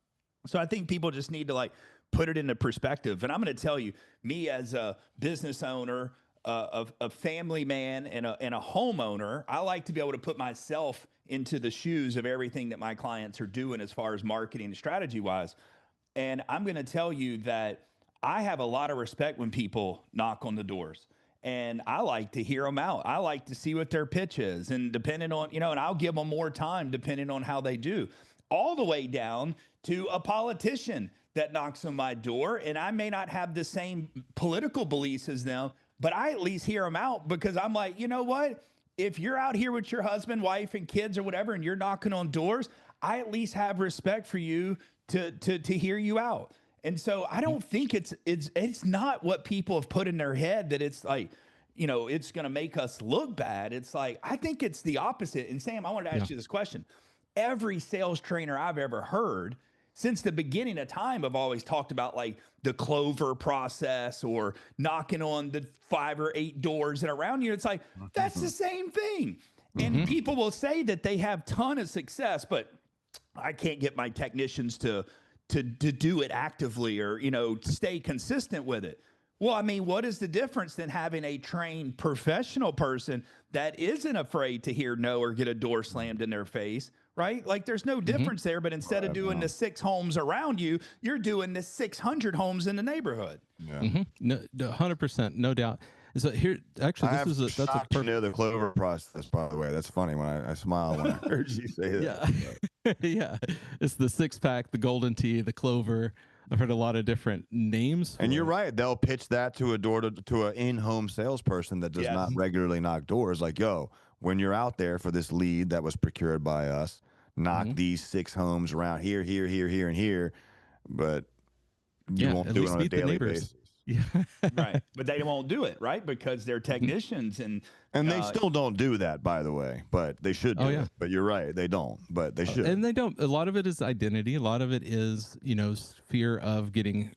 [SPEAKER 1] So I think people just need to put it into perspective. And I'm going to tell you, me as a business owner, a family man, and a homeowner, I like to be able to put myself into the shoes of everything that my clients are doing as far as marketing strategy wise. And I'm going to tell you that I have a lot of respect when people knock on the doors, and I like to hear them out. I like to see what their pitch is, and depending on, and I'll give them more time depending on how they do, all the way down to a politician that knocks on my door. And I may not have the same political beliefs as them, but I at least hear them out, because I'm like, you know what? If you're out here with your husband, wife, and kids or whatever, and you're knocking on doors, I at least have respect for you to hear you out. And so I don't think it's not what people have put in their head, that it's like, it's going to make us look bad. It's like, I think it's the opposite. And Sam, I wanted to ask you this question. Every sales trainer I've ever heard since the beginning of time have always talked about like the Clover process or knocking on the 5 or 8 doors that are around you. It's like, that's the same thing. And people will say that they have ton of success, but I can't get my technicians to do it actively or, stay consistent with it. Well, I mean, what is the difference than having a trained professional person that isn't afraid to hear no or get a door slammed in their face? Right? Like, there's no difference there, but instead of doing the 6 homes around you, you're doing the 600 homes in the neighborhood.
[SPEAKER 3] Yeah.
[SPEAKER 2] No, 100%, no doubt. So here, actually, that's a perfect.
[SPEAKER 3] The Clover process, by the way. That's funny when I smile when I heard you say that.
[SPEAKER 2] Yeah. Yeah. It's the 6-pack, the golden tea, the Clover. I've heard a lot of different names.
[SPEAKER 3] And you're right. They'll pitch that to an in-home salesperson that does not regularly knock doors. Like, yo, when you're out there for this lead that was procured by us, knock these 6 homes around here, here, here, here, and here. But you won't do it on a daily basis.
[SPEAKER 2] Yeah.
[SPEAKER 1] Right. But they won't do it, right? Because they're technicians and
[SPEAKER 3] they still don't do that, by the way, but they should do it. But you're right, they don't, but they should.
[SPEAKER 2] And they don't. A lot of it is identity. A lot of it is, fear of getting,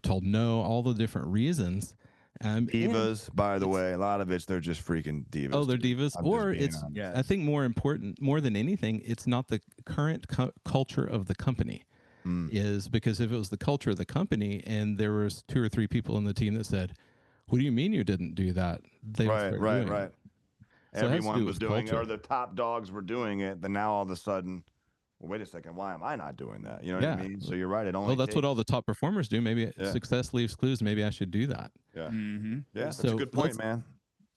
[SPEAKER 2] told no, all the different reasons.
[SPEAKER 3] Divas, by the way, a lot of it's they're just freaking divas.
[SPEAKER 2] Oh, they're divas.
[SPEAKER 3] I'm
[SPEAKER 2] Or
[SPEAKER 3] just being
[SPEAKER 2] it's,
[SPEAKER 3] honest.
[SPEAKER 2] I think more important, more than anything, it's not the current culture of the company. Is because if it was the culture of the company and there was 2 or 3 people on the team that said, "What do you mean you didn't do that?" They would start doing it.
[SPEAKER 3] Right.
[SPEAKER 2] So it has to
[SPEAKER 3] Everyone
[SPEAKER 2] do
[SPEAKER 3] was
[SPEAKER 2] with
[SPEAKER 3] doing it,
[SPEAKER 2] culture.
[SPEAKER 3] or the top dogs were doing it. Then now all of a sudden, well, wait a second, why am I not doing that? You know what I
[SPEAKER 2] Yeah.
[SPEAKER 3] mean? So you're right. It only
[SPEAKER 2] Oh, that's what all the top performers do. Maybe
[SPEAKER 3] Yeah.
[SPEAKER 2] success leaves clues. Maybe I should do that.
[SPEAKER 3] Yeah.
[SPEAKER 1] Mm-hmm.
[SPEAKER 3] Yeah, that's
[SPEAKER 2] So
[SPEAKER 3] a good point, man.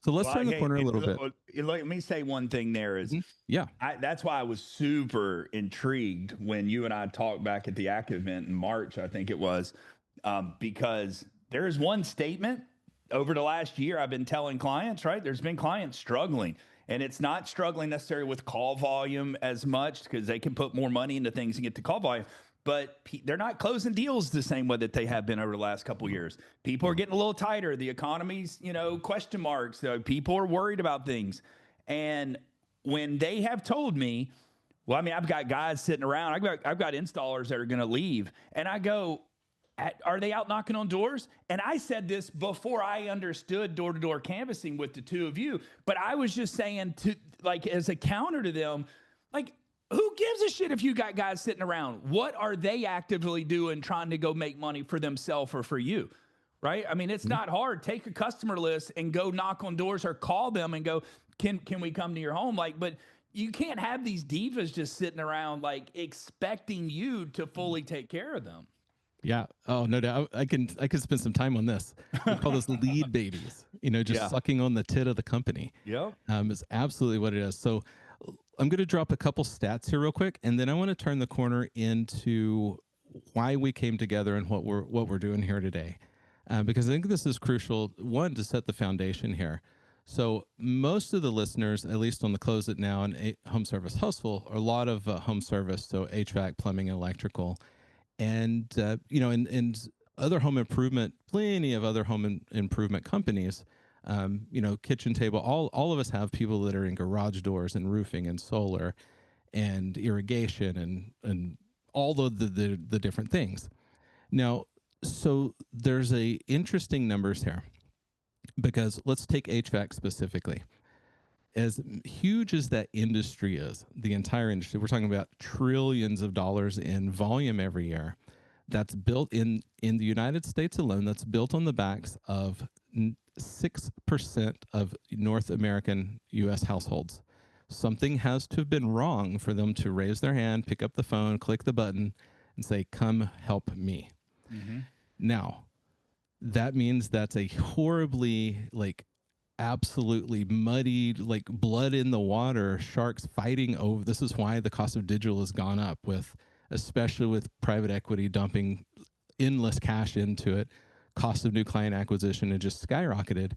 [SPEAKER 2] So let's
[SPEAKER 1] Well,
[SPEAKER 2] turn the
[SPEAKER 1] hey,
[SPEAKER 2] corner a little bit.
[SPEAKER 1] let me say one thing there is,
[SPEAKER 2] Yeah.
[SPEAKER 1] that's why I was super intrigued when you and I talked back at the ACT event in March, I think it was, because there is one statement over the last year I've been telling clients, right? There's been clients struggling, and it's not struggling necessarily with call volume as much because they can put more money into things and get the call volume. But they're not closing deals the same way that they have been over the last couple of years. People are getting a little tighter. The economy's, question marks. People are worried about things. And when they have told me, well, I mean, I've got guys sitting around. I've got installers that are going to leave, and I go, are they out knocking on doors? And I said this before I understood door-to-door canvassing with the two of you, but I was just saying to, like, as a counter to them, like, who gives a shit if you got guys sitting around? What are they actively doing trying to go make money for themselves or for you? Right? I mean, it's not hard. Take a customer list and go knock on doors or call them and go, can we come to your home? Like, but you can't have these divas just sitting around like expecting you to fully take care of them.
[SPEAKER 2] Yeah. Oh, no doubt. I can spend some time on this. We call this lead babies, just sucking on the tit of the company.
[SPEAKER 1] Yep.
[SPEAKER 2] Is absolutely what it is. So I'm going to drop a couple stats here real quick, and then I want to turn the corner into why we came together and what we're doing here today, because I think this is crucial. One, to set the foundation here. So most of the listeners, at least on the Close It Now and Home Service Hustle, are a lot of home service, so HVAC, plumbing, electrical, and and other home improvement. Plenty of other home improvement companies. Kitchen table, all of us have people that are in garage doors and roofing and solar and irrigation and all of the different things. Now, so there's a interesting numbers here because let's take HVAC specifically. As huge as that industry is, the entire industry, we're talking about trillions of dollars in volume every year. That's built in the United States alone. That's built on the backs of 6% of North American U.S. households. Something has to have been wrong for them to raise their hand, pick up the phone, click the button, and say, "Come help me." Mm-hmm. Now, that means that's a horribly, absolutely muddied, blood in the water, sharks fighting over. This is why the cost of digital has gone up, especially with private equity dumping endless cash into it. Cost of new client acquisition had just skyrocketed.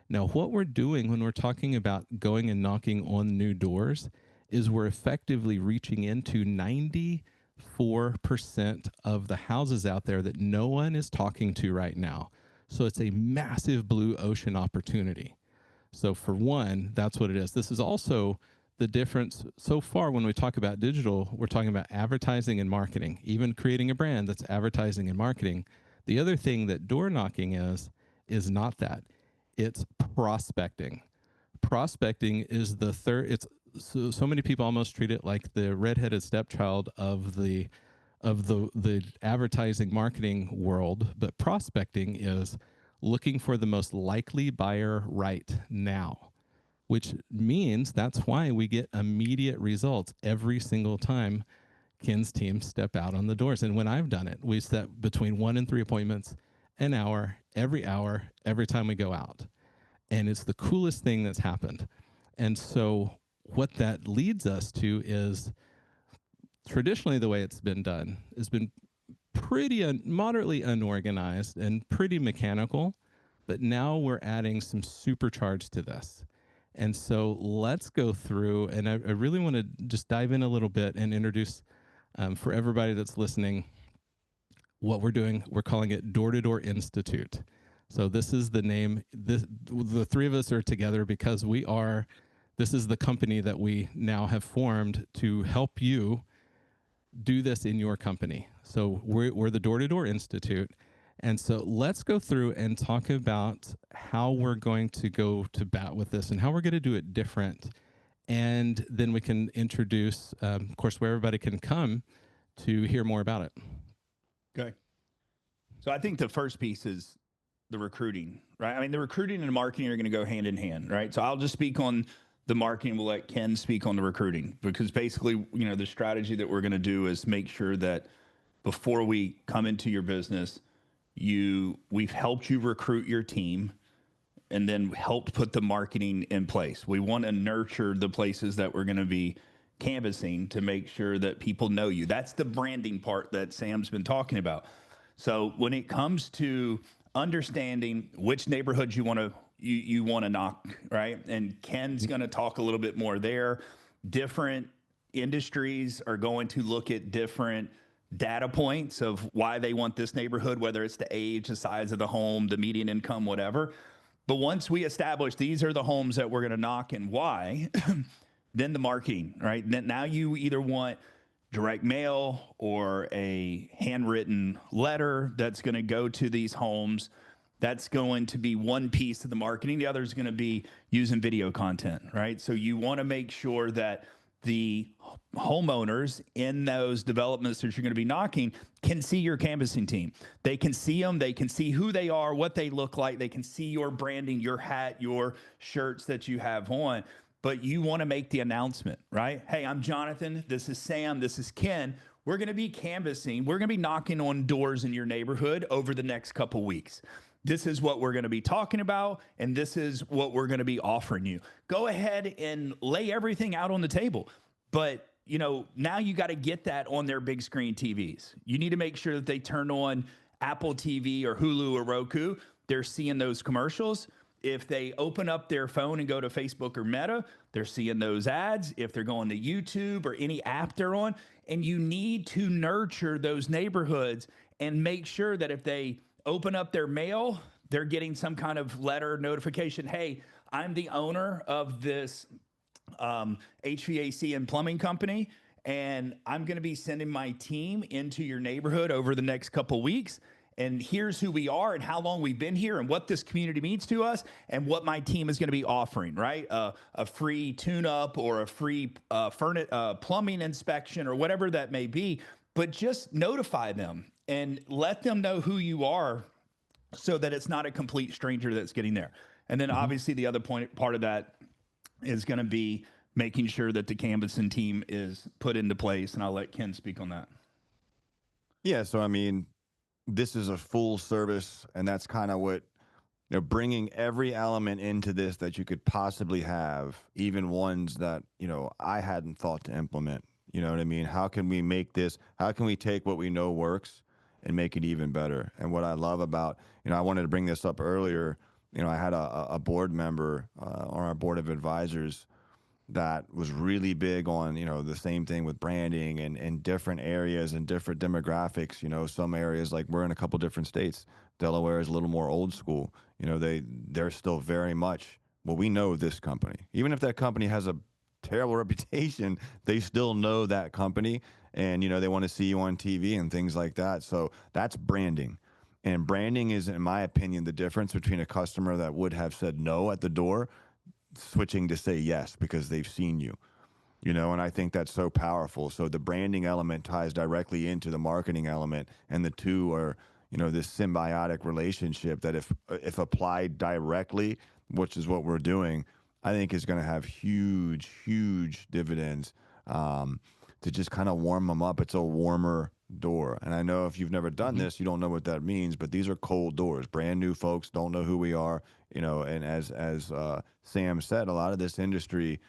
[SPEAKER 2] Now, what we're doing when we're talking about going and knocking on new doors is we're effectively reaching into 94% of the houses out there that no one is talking to right now. So it's a massive blue ocean opportunity. So for one, that's what it is. This is also the difference so far when we talk about digital, we're talking about advertising and marketing, even creating a brand that's advertising and marketing. The other thing that door knocking is not that. It's prospecting. Prospecting is the third. It's so many people almost treat it like the redheaded stepchild of the advertising marketing world, but prospecting is looking for the most likely buyer right now, which means that's why we get immediate results every single time Ken's team step out on the doors. And when I've done it, we set between 1 and 3 appointments an hour, every time we go out. And it's the coolest thing that's happened. And so what that leads us to is traditionally the way it's been done has been pretty moderately unorganized and pretty mechanical, but now we're adding some supercharge to this. And so let's go through, and I really want to just dive in a little bit and introduce for everybody that's listening what we're doing. We're calling it Door-to-Door Institute. So this is the name. The three of us are together because this is the company that we now have formed to help you do this in your company. So we're the Door-to-Door Institute, And so let's go through and talk about how we're going to go to bat with this and how we're going to do it different. And then we can introduce, of course, where everybody can come to hear more about it.
[SPEAKER 1] Okay. So I think the first piece is the recruiting, right? I mean, the recruiting and the marketing are going to go hand in hand, right? So I'll just speak on the marketing. We'll let Ken speak on the recruiting, because basically, the strategy that we're going to do is make sure that before we come into your business, we've helped you recruit your team and then helped put the marketing in place. We want to nurture the places that we're going to be canvassing to make sure that people know you. That's the branding part that Sam's been talking about. So when it comes to understanding which neighborhoods you want to knock, right? And Ken's going to talk a little bit more there. Different industries are going to look at different data points of why they want this neighborhood, whether it's the age, the size of the home, the median income, whatever. But once we establish these are the homes that we're going to knock and why, then the marketing, right? Now you either want direct mail or a handwritten letter that's going to go to these homes. That's going to be one piece of the marketing. The other is going to be using video content, right? So you want to make sure that the homeowners in those developments that you're going to be knocking can see your canvassing team. They can see them. They can see who they are, what they look like. They can see your branding, your hat, your shirts that you have on. But you want to make the announcement, right? Hey, I'm Jonathan. This is Sam. This is Ken. We're going to be canvassing. We're going to be knocking on doors in your neighborhood over the next couple weeks. This is what we're going to be talking about, and this is what we're going to be offering you. Go ahead and lay everything out on the table. But, now you got to get that on their big screen TVs. You need to make sure that they turn on Apple TV or Hulu or Roku. They're seeing those commercials. If they open up their phone and go to Facebook or Meta, they're seeing those ads. If they're going to YouTube or any app they're on, and you need to nurture those neighborhoods and make sure that if they open up their mail, they're getting some kind of letter notification. Hey, I'm the owner of this HVAC and plumbing company, and I'm going to be sending my team into your neighborhood over the next couple weeks. And here's who we are and how long we've been here and what this community means to us and what my team is going to be offering, right? A free tune-up or a free plumbing inspection or whatever that may be. But just notify them and let them know who you are so that it's not a complete stranger that's getting there. And then obviously the other part of that is going to be making sure that the canvassing team is put into place. And I'll let Ken speak on that.
[SPEAKER 3] Yeah, so I mean, this is a full service, and that's kind of what, bringing every element into this that you could possibly have, even ones that, I hadn't thought to implement. You know what I mean? How can we make this, how can we take what we know works and make it even better? And what I love about, I wanted to bring this up earlier, I had a board member on our board of advisors that was really big on, the same thing with branding and different areas and different demographics. Some areas, like we're in a couple different states. Delaware is a little more old school. They're still very much, well, we know this company. Even if that company has a terrible reputation, they still know that company. And, they want to see you on TV and things like that. So that's branding. And branding is, in my opinion, the difference between a customer that would have said no at the door switching to say yes because they've seen you, and I think that's so powerful. So the branding element ties directly into the marketing element, and the two are, this symbiotic relationship that if applied directly, which is what we're doing, I think is going to have huge dividends to just kind of warm them up. It's a warmer door. And I know if you've never done this, you don't know what that means, but these are cold doors. Brand new folks don't know who we are, and as Sam said, a lot of this industry,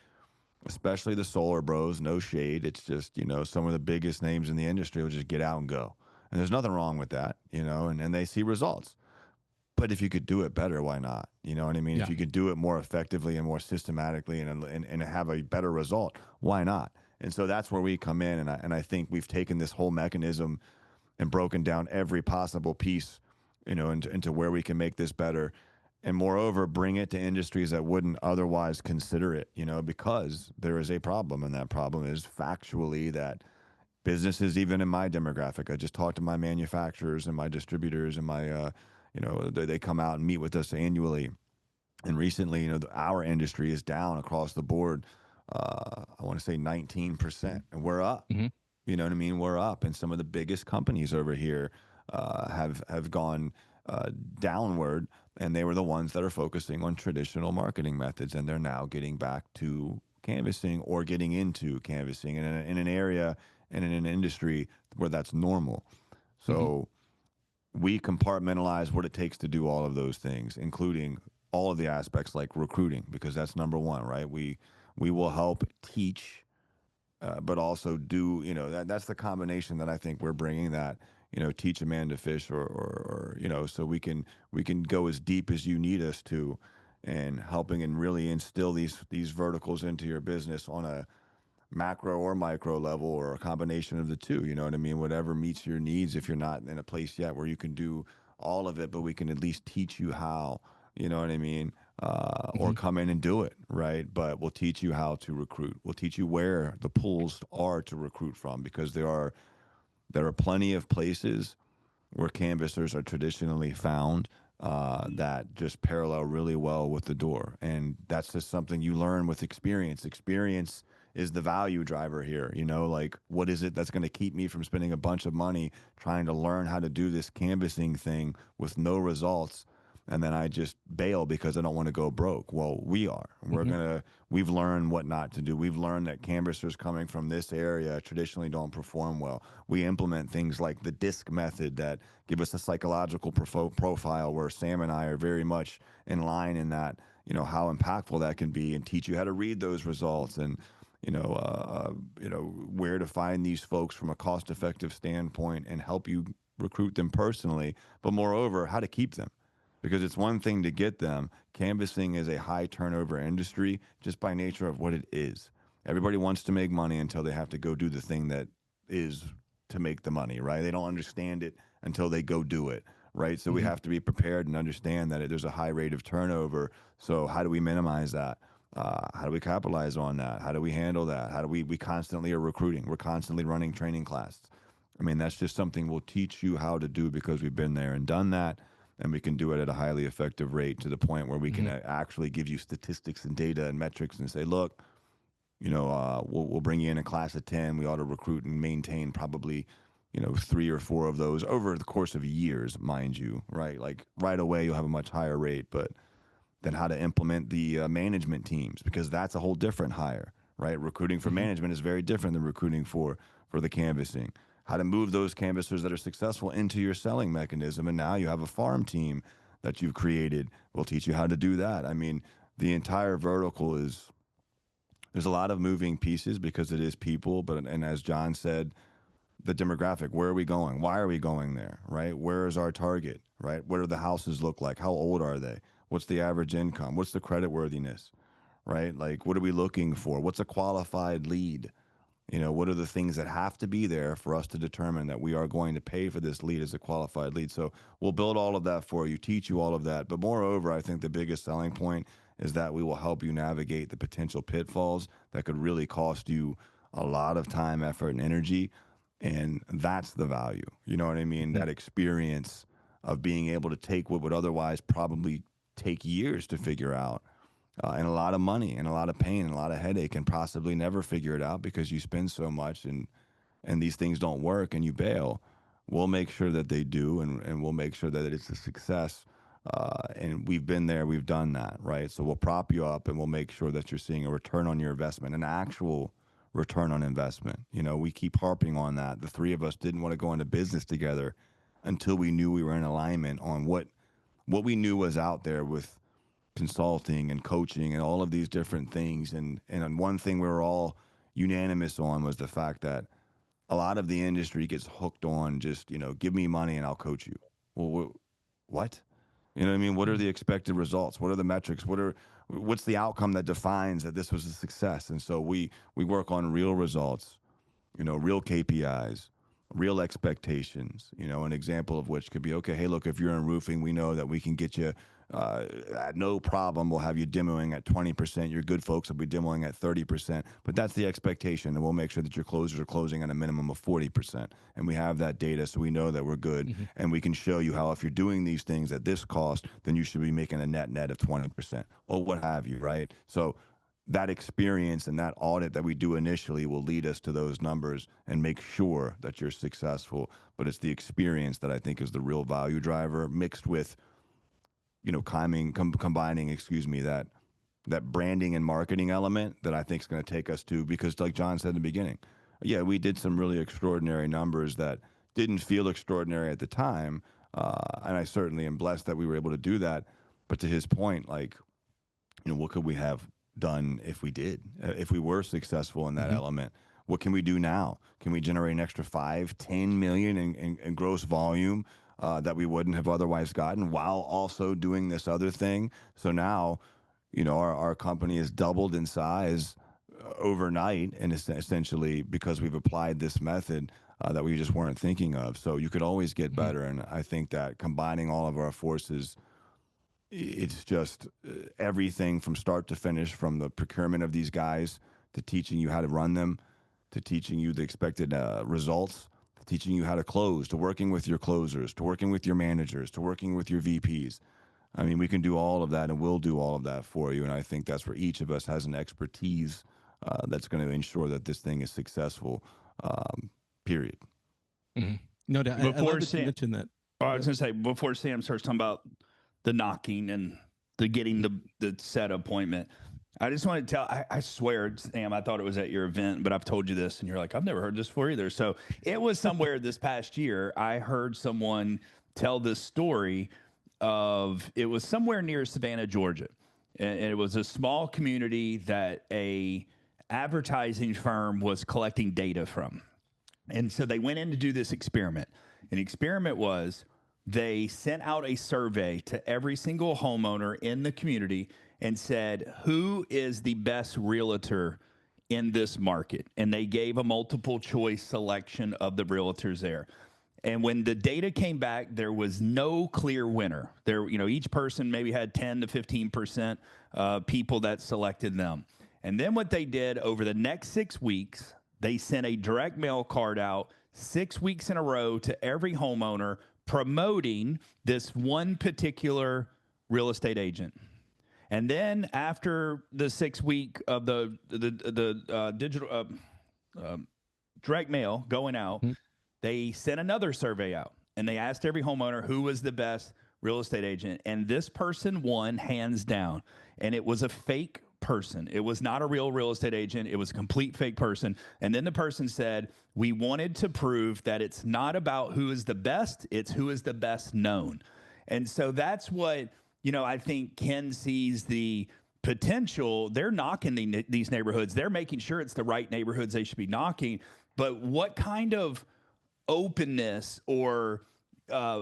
[SPEAKER 3] especially the solar bros, no shade, it's just, some of the biggest names in the industry will just get out and go. And there's nothing wrong with that, and they see results. But if you could do it better, why not? You know what I mean?
[SPEAKER 2] Yeah.
[SPEAKER 3] If you could do it more effectively and more systematically and have a better result, why not? And so that's where we come in. And I think we've taken this whole mechanism and broken down every possible piece, into where we can make this better. And moreover, bring it to industries that wouldn't otherwise consider it, because there is a problem. And that problem is factually that businesses, even in my demographic. I just talked to my manufacturers and my distributors and my, they come out and meet with us annually. And recently, our industry is down across the board. I want to say 19%, and we're up.
[SPEAKER 2] Mm-hmm.
[SPEAKER 3] You know what I mean? We're up, and some of the biggest companies over here have gone downward, and they were the ones that are focusing on traditional marketing methods, and they're now getting back to canvassing or getting into canvassing in an area and in an industry where that's normal. So we compartmentalize what it takes to do all of those things, including all of the aspects like recruiting, because that's number one, right? We will help teach, but also do, that's the combination that I think we're bringing, that, teach a man to fish, or so we can go as deep as you need us to, and helping and really instill these verticals into your business on a macro or micro level, or a combination of the two. You know what I mean? Whatever meets your needs. If you're not in a place yet where you can do all of it, but we can at least teach you how, you know what I mean? Or come in and do it, right? But we'll teach you how to recruit. We'll teach you where the pools are to recruit from, because there are plenty of places where canvassers are traditionally found that just parallel really well with the door. And that's just something you learn with experience. Experience is the value driver here. Like, what is it that's going to keep me from spending a bunch of money trying to learn how to do this canvassing thing with no results, and then I just bail because I don't want to go broke? Well, we are. We've learned what not to do. We've learned that canvassers coming from this area traditionally don't perform well. We implement things like the DISC method that give us a psychological profile, where Sam and I are very much in line in that, how impactful that can be, and teach you how to read those results, and where to find these folks from a cost-effective standpoint, and help you recruit them personally, but moreover, how to keep them. Because it's one thing to get them. Canvassing is a high turnover industry just by nature of what it is. Everybody wants to make money until they have to go do the thing that is to make the money, right? They don't understand it until they go do it, right? So we have to be prepared and understand that there's a high rate of turnover. So how do we minimize that? How do we capitalize on that? How do we handle that? How do we constantly are recruiting? We're constantly running training classes. I mean, that's just something we'll teach you how to do, because we've been there and done that. And we can do it at a highly effective rate, to the point where we can actually give you statistics and data and metrics and say, look, we'll bring you in a class of 10. We ought to recruit and maintain probably, 3 or 4 of those over the course of years, mind you, right? Like right away, you'll have a much higher rate, but then how to implement the management teams, because that's a whole different hire, right? Recruiting for management is very different than recruiting for the canvassing. How to move those canvassers that are successful into your selling mechanism. And now you have a farm team that you've created. We'll teach you how to do that. I mean, the entire vertical there's a lot of moving pieces, because it is people, and as John said, the demographic, where are we going? Why are we going there, right? Where is our target, right? What do the houses look like? How old are they? What's the average income? What's the credit worthiness, right? Like, what are we looking for? What's a qualified lead? What are the things that have to be there for us to determine that we are going to pay for this lead as a qualified lead? So we'll build all of that for you, teach you all of that. But moreover, I think the biggest selling point is that we will help you navigate the potential pitfalls that could really cost you a lot of time, effort, and energy. And that's the value. You know what I mean? That experience of being able to take what would otherwise probably take years to figure out, and a lot of money and a lot of pain and a lot of headache, and possibly never figure it out because you spend so much, and these things don't work and you bail. We'll make sure that they do, and we'll make sure that it's a success. And we've been there, we've done that, right? So we'll prop you up, and we'll make sure that you're seeing a return on your investment, an actual return on investment. We keep harping on that. The three of us didn't want to go into business together until we knew we were in alignment on what we knew was out there with consulting and coaching and all of these different things. And one thing we were all unanimous on was the fact that a lot of the industry gets hooked on just, give me money and I'll coach you. Well, what? You know what I mean? What are the expected results? What are the metrics? What's the outcome that defines that this was a success? And so we work on real results, real KPIs, real expectations, an example of which could be, okay, hey, look, if you're in roofing, we know that we can get you at no problem, we'll have you demoing at 20%. Your good folks will be demoing at 30%. But that's the expectation, and we'll make sure that your closers are closing at a minimum of 40%. And we have that data, so we know that we're good, and we can show you how if you're doing these things at this cost, then you should be making a net of 20% or what have you, right? So that experience and that audit that we do initially will lead us to those numbers and make sure that you're successful. But it's the experience that I think is the real value driver, mixed with, combining, that branding and marketing element that I think is going to take us to, because like John said in the beginning, yeah, we did some really extraordinary numbers that didn't feel extraordinary at the time. And I certainly am blessed that we were able to do that. But to his point, like, what could we have done if we were successful in that element? What can we do now? Can we generate an extra 5-10 million in gross volume that we wouldn't have otherwise gotten, while also doing this other thing? So now, our company has doubled in size overnight, and essentially because we've applied this method that we just weren't thinking of. So you could always get better, and I think that combining all of our forces, it's just everything from start to finish, from the procurement of these guys to teaching you how to run them, to teaching you the expected results, to teaching you how to close, to working with your closers, to working with your managers, to working with your VPs. I mean, we can do all of that, and we'll do all of that for you. And I think that's where each of us has an expertise that's going to ensure that this thing is successful, period.
[SPEAKER 2] No doubt. I love that you mentioned that.
[SPEAKER 1] I was going to say, before Sam starts talking about the knocking and the getting the set appointment, I just want to tell, I swear, Sam, I thought it was at your event, but I've told you this, and you're like, I've never heard this before either. So it was somewhere this past year, I heard someone tell this story of, it was somewhere near Savannah, Georgia. And it was a small community that a advertising firm was collecting data from. And so they went in to do this experiment. And the experiment was, they sent out a survey to every single homeowner in the community and said, who is the best realtor in this market? And they gave a multiple choice selection of the realtors there. And when the data came back, there was no clear winner. There, each person maybe had 10 to 15% people that selected them. And then what they did over the next 6 weeks, they sent a direct mail card out 6 weeks in a row to every homeowner, promoting this one particular real estate agent. And then after the 6 week of the digital direct mail going out, they sent another survey out, and they asked every homeowner who was the best real estate agent. And this person won hands down. And it was a fake person. It was not a real estate agent. It was a complete fake person. And then the person said, we wanted to prove that it's not about who is the best, it's who is the best known. And so that's what, I think Ken sees the potential. They're knocking these neighborhoods. They're making sure it's the right neighborhoods they should be knocking. But what kind of openness or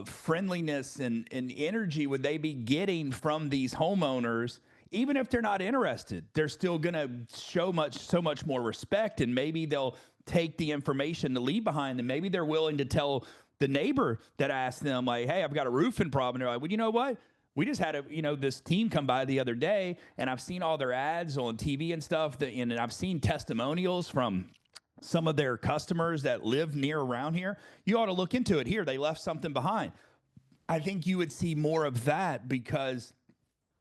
[SPEAKER 1] friendliness and energy would they be getting from these homeowners? Even if they're not interested, they're still going to show so much more respect, and maybe they'll take the information to leave behind, and maybe they're willing to tell the neighbor that asked them, like, hey, I've got a roofing problem. And they're like, well, you know what? We just had this team come by the other day, and I've seen all their ads on TV and stuff, and I've seen testimonials from some of their customers that live near around here. You ought to look into it. Here, they left something behind. I think you would see more of that, because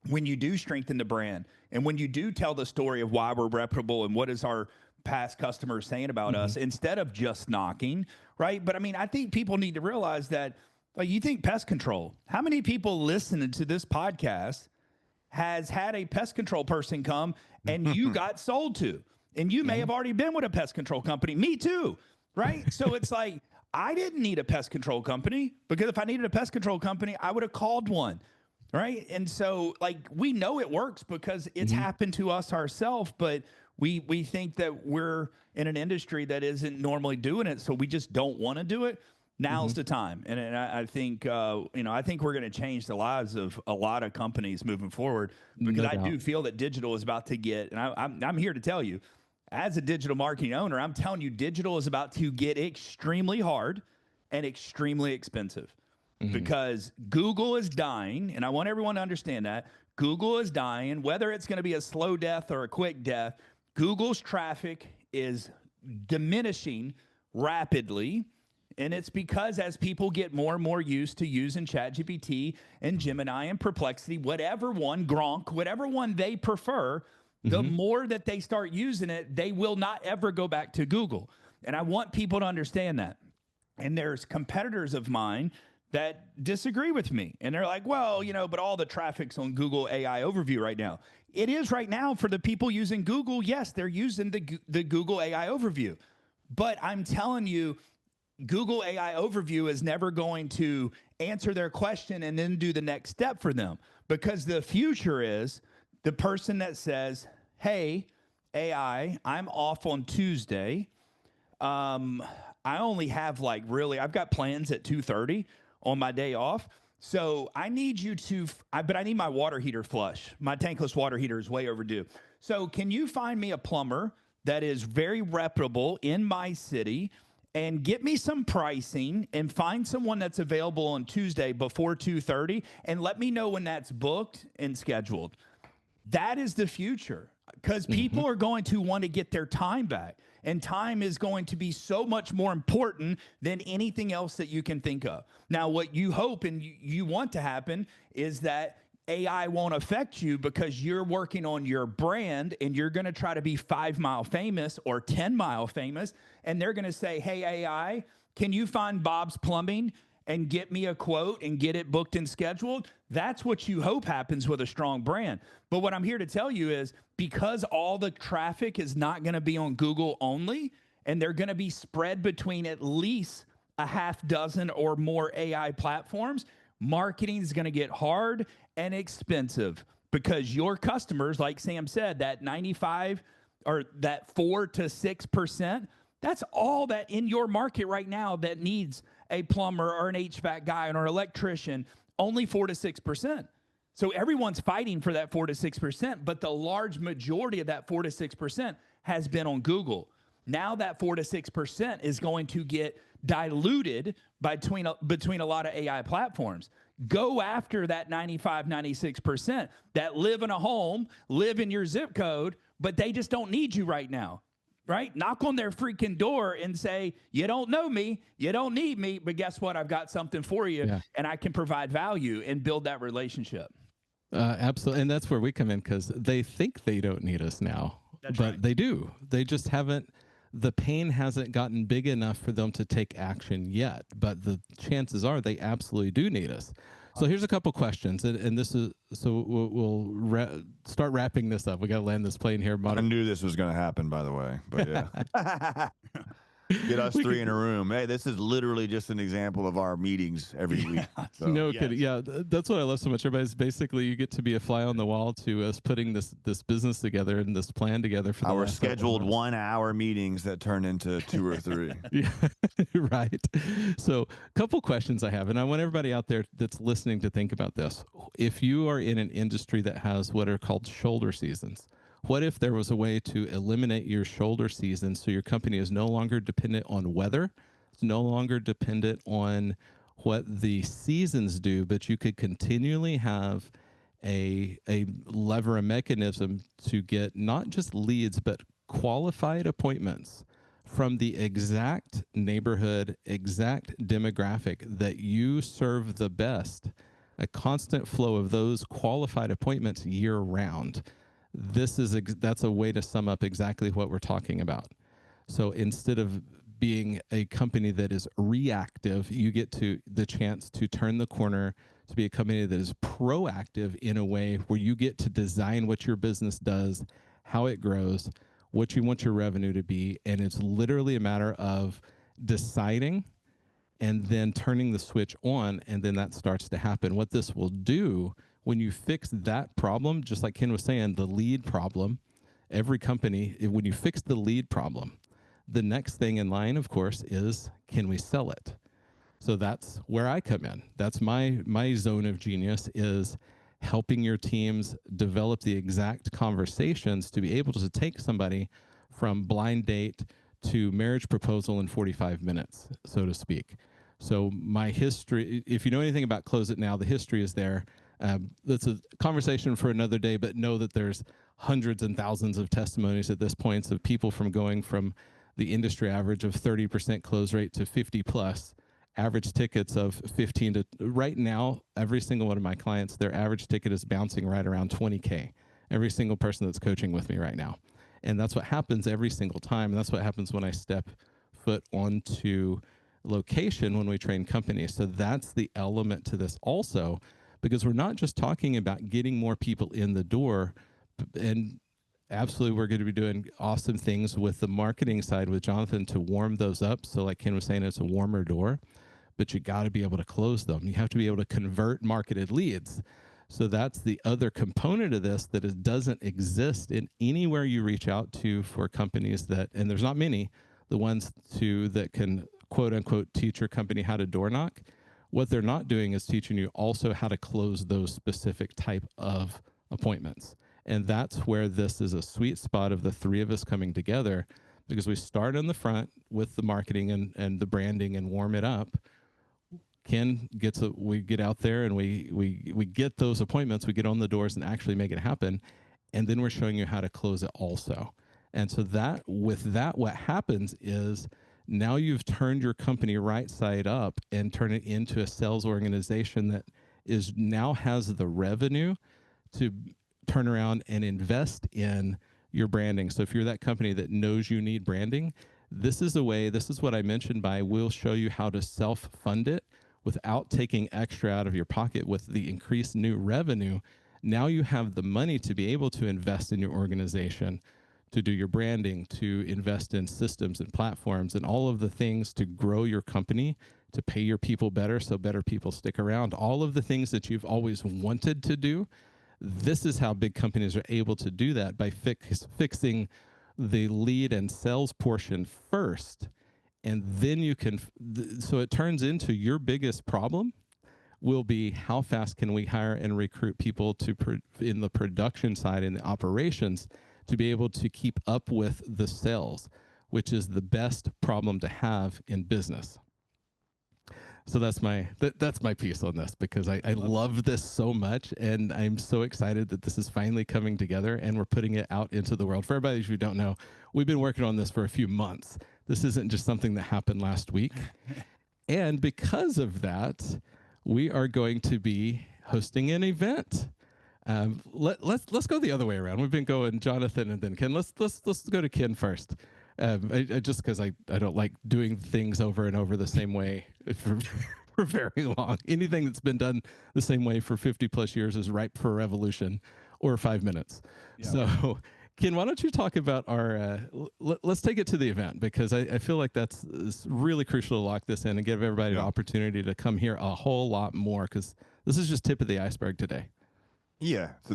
[SPEAKER 1] when you do strengthen the brand, and when you do tell the story of why we're reputable and what is our past customers saying about us, instead of just knocking, right? But I mean, I think people need to realize that, like, you think pest control, how many people listening to this podcast has had a pest control person come and you got sold to? And you may have already been with a pest control company. Me too, right? So it's like, I didn't need a pest control company, because if I needed a pest control company, I would have called one, right? And so, like, we know it works because it's happened to us ourselves, but we think that we're in an industry that isn't normally doing it, so we just don't want to do it. Now's the time. And I think, I think we're going to change the lives of a lot of companies moving forward, because I do feel that digital is about to get, and I'm here to tell you, as a digital marketing owner, I'm telling you, digital is about to get extremely hard and extremely expensive. because Google is dying. And I want everyone to understand that Google is dying, whether it's going to be a slow death or a quick death. Google's traffic is diminishing rapidly. And it's because as people get more and more used to using ChatGPT and Gemini and Perplexity, whatever one, Gronk, whatever one they prefer, the more that they start using it, they will not ever go back to Google. And I want people to understand that. And there's competitors of mine that disagree with me. And they're like, well, you know, but all the traffic's on Google AI Overview right now. It is right now for the people using Google. Yes, they're using the Google AI Overview. But I'm telling you, Google AI Overview is never going to answer their question and then do the next step for them, because the future is the person that says, hey, AI, I'm off on Tuesday. I only have I've got plans at 2:30 on my day off. So I need you to, but I need my water heater flush. My tankless water heater is way overdue. So can you find me a plumber that is very reputable in my city and get me some pricing and find someone that's available on Tuesday before 2:30 and let me know when that's booked and scheduled. That is the future, because people are going to want to get their time back, and time is going to be so much more important than anything else that you can think of. Now, what you hope and you want to happen is that AI won't affect you because you're working on your brand and you're going to try to be 5 Mile famous or 10 Mile famous. And they're going to say, hey, AI, can you find Bob's Plumbing and get me a quote and get it booked and scheduled? That's what you hope happens with a strong brand. But what I'm here to tell you is, because all the traffic is not going to be on Google only, and they're going to be spread between at least a half dozen or more AI platforms, marketing is going to get hard and expensive, because your customers, like Sam said, that 95 or that 4 to 6%, that's all that in your market right now that needs a plumber or an HVAC guy or an electrician, only 4 to 6%. So everyone's fighting for that 4 to 6%, but the large majority of that 4 to 6% has been on Google. Now that 4 to 6% is going to get diluted between a lot of AI platforms. Go after that 95, 96% that live in a home, live in your zip code, but they just don't need you right now. Right? Knock on their freaking door and say, you don't know me, you don't need me, but guess what? I've got something for you, and I can provide value and build that relationship.
[SPEAKER 2] Absolutely. And that's where we come in, because they think they don't need us now, but they do. They just haven't, the pain hasn't gotten big enough for them to take action yet, but the chances are they absolutely do need us. So here's a couple questions, and this is, so we'll start wrapping this up. We got to land this plane here.
[SPEAKER 3] I knew this was going to happen, by the way, but yeah. Get us three in a room. Hey, this is literally just an example of our meetings every week. So.
[SPEAKER 2] No kidding. Yeah, that's what I love so much. Everybody's basically, you get to be a fly on the wall to us putting this business together and this plan together for
[SPEAKER 3] our scheduled 1 hour meetings that turn into 2 or 3.
[SPEAKER 2] Yeah, right. So a couple questions I have, and I want everybody out there that's listening to think about this. If you are in an industry that has what are called shoulder seasons, what if there was a way to eliminate your shoulder season so your company is no longer dependent on weather? It's no longer dependent on what the seasons do, but you could continually have a lever, a mechanism to get not just leads, but qualified appointments from the exact neighborhood, exact demographic that you serve the best, a constant flow of those qualified appointments year round. That's a way to sum up exactly what we're talking about. So instead of being a company that is reactive, you get to the chance to turn the corner to be a company that is proactive in a way where you get to design what your business does, how it grows, what you want your revenue to be. And it's literally a matter of deciding and then turning the switch on, and then that starts to happen. What this will do, when you fix that problem, just like Ken was saying, the lead problem, every company, when you fix the lead problem, the next thing in line, of course, is, can we sell it? So that's where I come in. That's my zone of genius, is helping your teams develop the exact conversations to be able to take somebody from blind date to marriage proposal in 45 minutes, so to speak. So my history, if you know anything about Close It Now, the history is there. That's a conversation for another day, but know that there's hundreds and thousands of testimonies at this point of people from going from the industry average of 30% close rate to 50 plus, average tickets of 15 to right now, every single one of my clients, their average ticket is bouncing right around 20K. Every single person that's coaching with me right now. And that's what happens every single time. And that's what happens when I step foot onto location when we train companies. So that's the element to this also, because we're not just talking about getting more people in the door. And absolutely, we're going to be doing awesome things with the marketing side with Jonathan to warm those up. So like Ken was saying, it's a warmer door, but you got to be able to close them. You have to be able to convert marketed leads. So that's the other component of this that doesn't exist in anywhere you reach out to for companies that, and there's not many, the ones that can quote unquote teach your company how to door knock. What they're not doing is teaching you also how to close those specific type of appointments. And that's where this is a sweet spot of the three of us coming together, because we start in the front with the marketing and the branding and warm it up. Ken we get out there and we get those appointments, we get on the doors and actually make it happen. And then we're showing you how to close it also. And so what happens is now you've turned your company right side up and turn it into a sales organization that now has the revenue to turn around and invest in your branding. So if you're that company that knows you need branding, this is what I mentioned by we'll show you how to self-fund it without taking extra out of your pocket with the increased new revenue. Now you have the money to be able to invest in your organization, to do your branding, to invest in systems and platforms and all of the things to grow your company, to pay your people better so better people stick around. All of the things that you've always wanted to do. This is how big companies are able to do that, by fixing the lead and sales portion first. And then you can, so it turns into your biggest problem will be how fast can we hire and recruit people in the production side, in the operations, to be able to keep up with the sales, which is the best problem to have in business. So that's my piece on this, because I love this so much, and I'm so excited that this is finally coming together and we're putting it out into the world. For everybody who don't know, we've been working on this for a few months. This isn't just something that happened last week. And because of that, we are going to be hosting an event. Let's go the other way around. We've been going Jonathan and then Ken. Let's go to Ken first. Just because I don't like doing things over and over the same way for very long. Anything that's been done the same way for 50 plus years is ripe for revolution, or 5 minutes. Yeah. So Ken, why don't you talk about our, let's take it to the event, because I feel like it's really crucial to lock this in and give everybody an opportunity to come here a whole lot more, because this is just tip of the iceberg today.
[SPEAKER 3] Yeah. So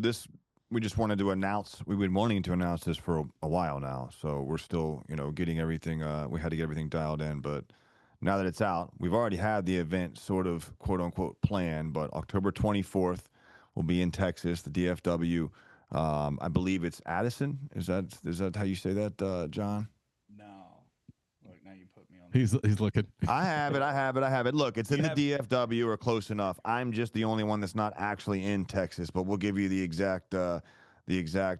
[SPEAKER 3] we just wanted to announce, we've been wanting to announce this for a while now. So we're still, getting everything, we had to get everything dialed in, but now that it's out, we've already had the event sort of quote unquote planned, but October 24th will be in Texas, the DFW. I believe it's Addison. Is that how you say that, John?
[SPEAKER 1] No. Look, now you put me on.
[SPEAKER 2] He's looking.
[SPEAKER 3] I have it. Look, it's in the DFW or close enough. I'm just the only one that's not actually in Texas, but we'll give you the exact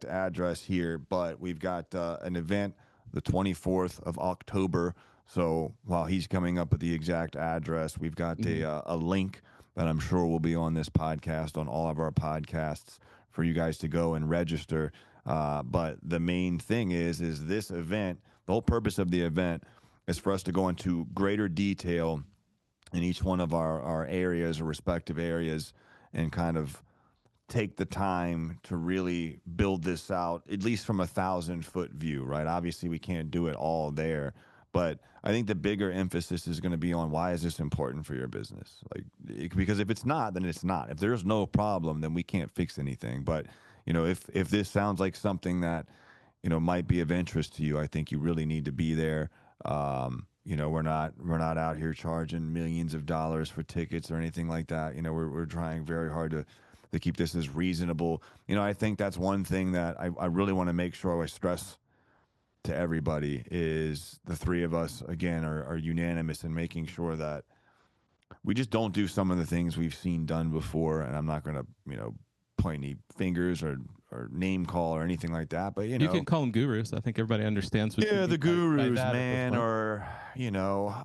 [SPEAKER 3] address here. But we've got an event the 24th of October. So while he's coming up with the exact address, we've got a link that I'm sure will be on this podcast, on all of our podcasts, for you guys to go and register. But the main thing is this event, the whole purpose of the event is for us to go into greater detail in each one of our areas or respective areas, and kind of take the time to really build this out, at least from 1,000-foot view, right? Obviously, we can't do it all there, but I think the bigger emphasis is going to be on, why is this important for your business? Because if it's not, then it's not. If there's no problem, then we can't fix anything. But, if this sounds like something that, might be of interest to you, I think you really need to be there. We're not out here charging millions of dollars for tickets or anything like that. We're trying very hard to keep this as reasonable. I think that's one thing that I really want to make sure I stress to everybody, is the three of us, again, are unanimous in making sure that we just don't do some of the things we've seen done before. And I'm not going to, point any fingers or name call or anything like that. But,
[SPEAKER 2] You can call them gurus. I think everybody understands what you
[SPEAKER 3] yeah,
[SPEAKER 2] mean
[SPEAKER 3] the gurus,
[SPEAKER 2] by that at this
[SPEAKER 3] man,
[SPEAKER 2] point.
[SPEAKER 3] or,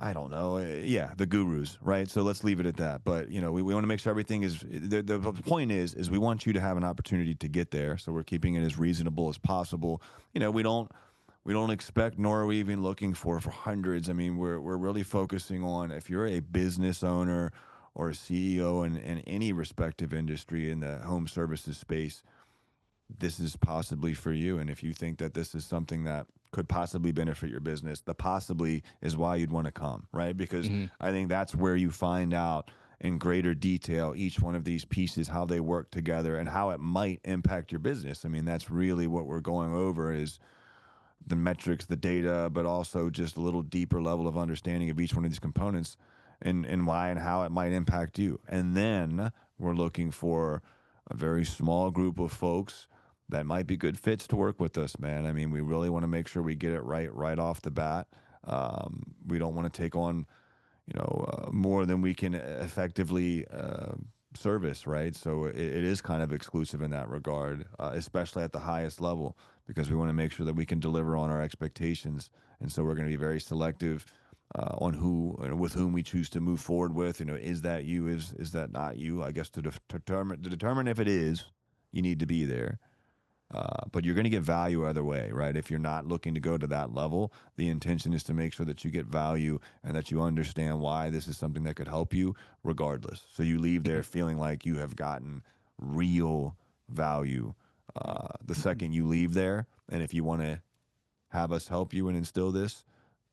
[SPEAKER 3] I don't know. Yeah, the gurus, right? So let's leave it at that. But, we want to make sure everything is, the point is we want you to have an opportunity to get there. So we're keeping it as reasonable as possible. We don't expect, nor are we even looking for hundreds. I mean, we're really focusing on, if you're a business owner or a CEO in any respective industry in the home services space, this is possibly for you. And if you think that this is something that could possibly benefit your business, the possibly is why you'd want to come, right? Because I think that's where you find out in greater detail each one of these pieces, how they work together and how it might impact your business. I mean, that's really what we're going over, is the metrics, the data, but also just a little deeper level of understanding of each one of these components and why and how it might impact you. And then we're looking for a very small group of folks that might be good fits to work with us, man. I mean, we really want to make sure we get it right off the bat. We don't want to take on, more than we can effectively service, right? So it is kind of exclusive in that regard, especially at the highest level, because we want to make sure that we can deliver on our expectations. And so we're going to be very selective on with whom we choose to move forward with. Is that you? Is that not you? I guess to determine if it is, you need to be there. But you're going to get value either way, right? If you're not looking to go to that level, the intention is to make sure that you get value and that you understand why this is something that could help you regardless. So you leave there feeling like you have gotten real value the second you leave there. And if you want to have us help you and instill this,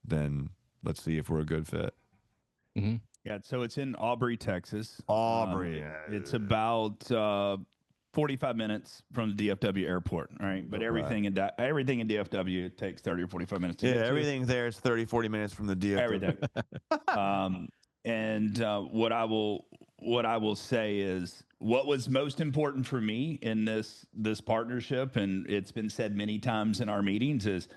[SPEAKER 3] then let's see if we're a good fit.
[SPEAKER 1] Yeah, so it's in Aubrey, Texas.
[SPEAKER 3] Aubrey.
[SPEAKER 1] It's about 45 minutes from the DFW airport, right? But everything in DFW takes 30 or 45 minutes to get to.
[SPEAKER 3] Everything there is 30, 40 minutes from the DFW.
[SPEAKER 1] Everything. And what I will say is, what was most important for me in this partnership, and it's been said many times in our meetings, is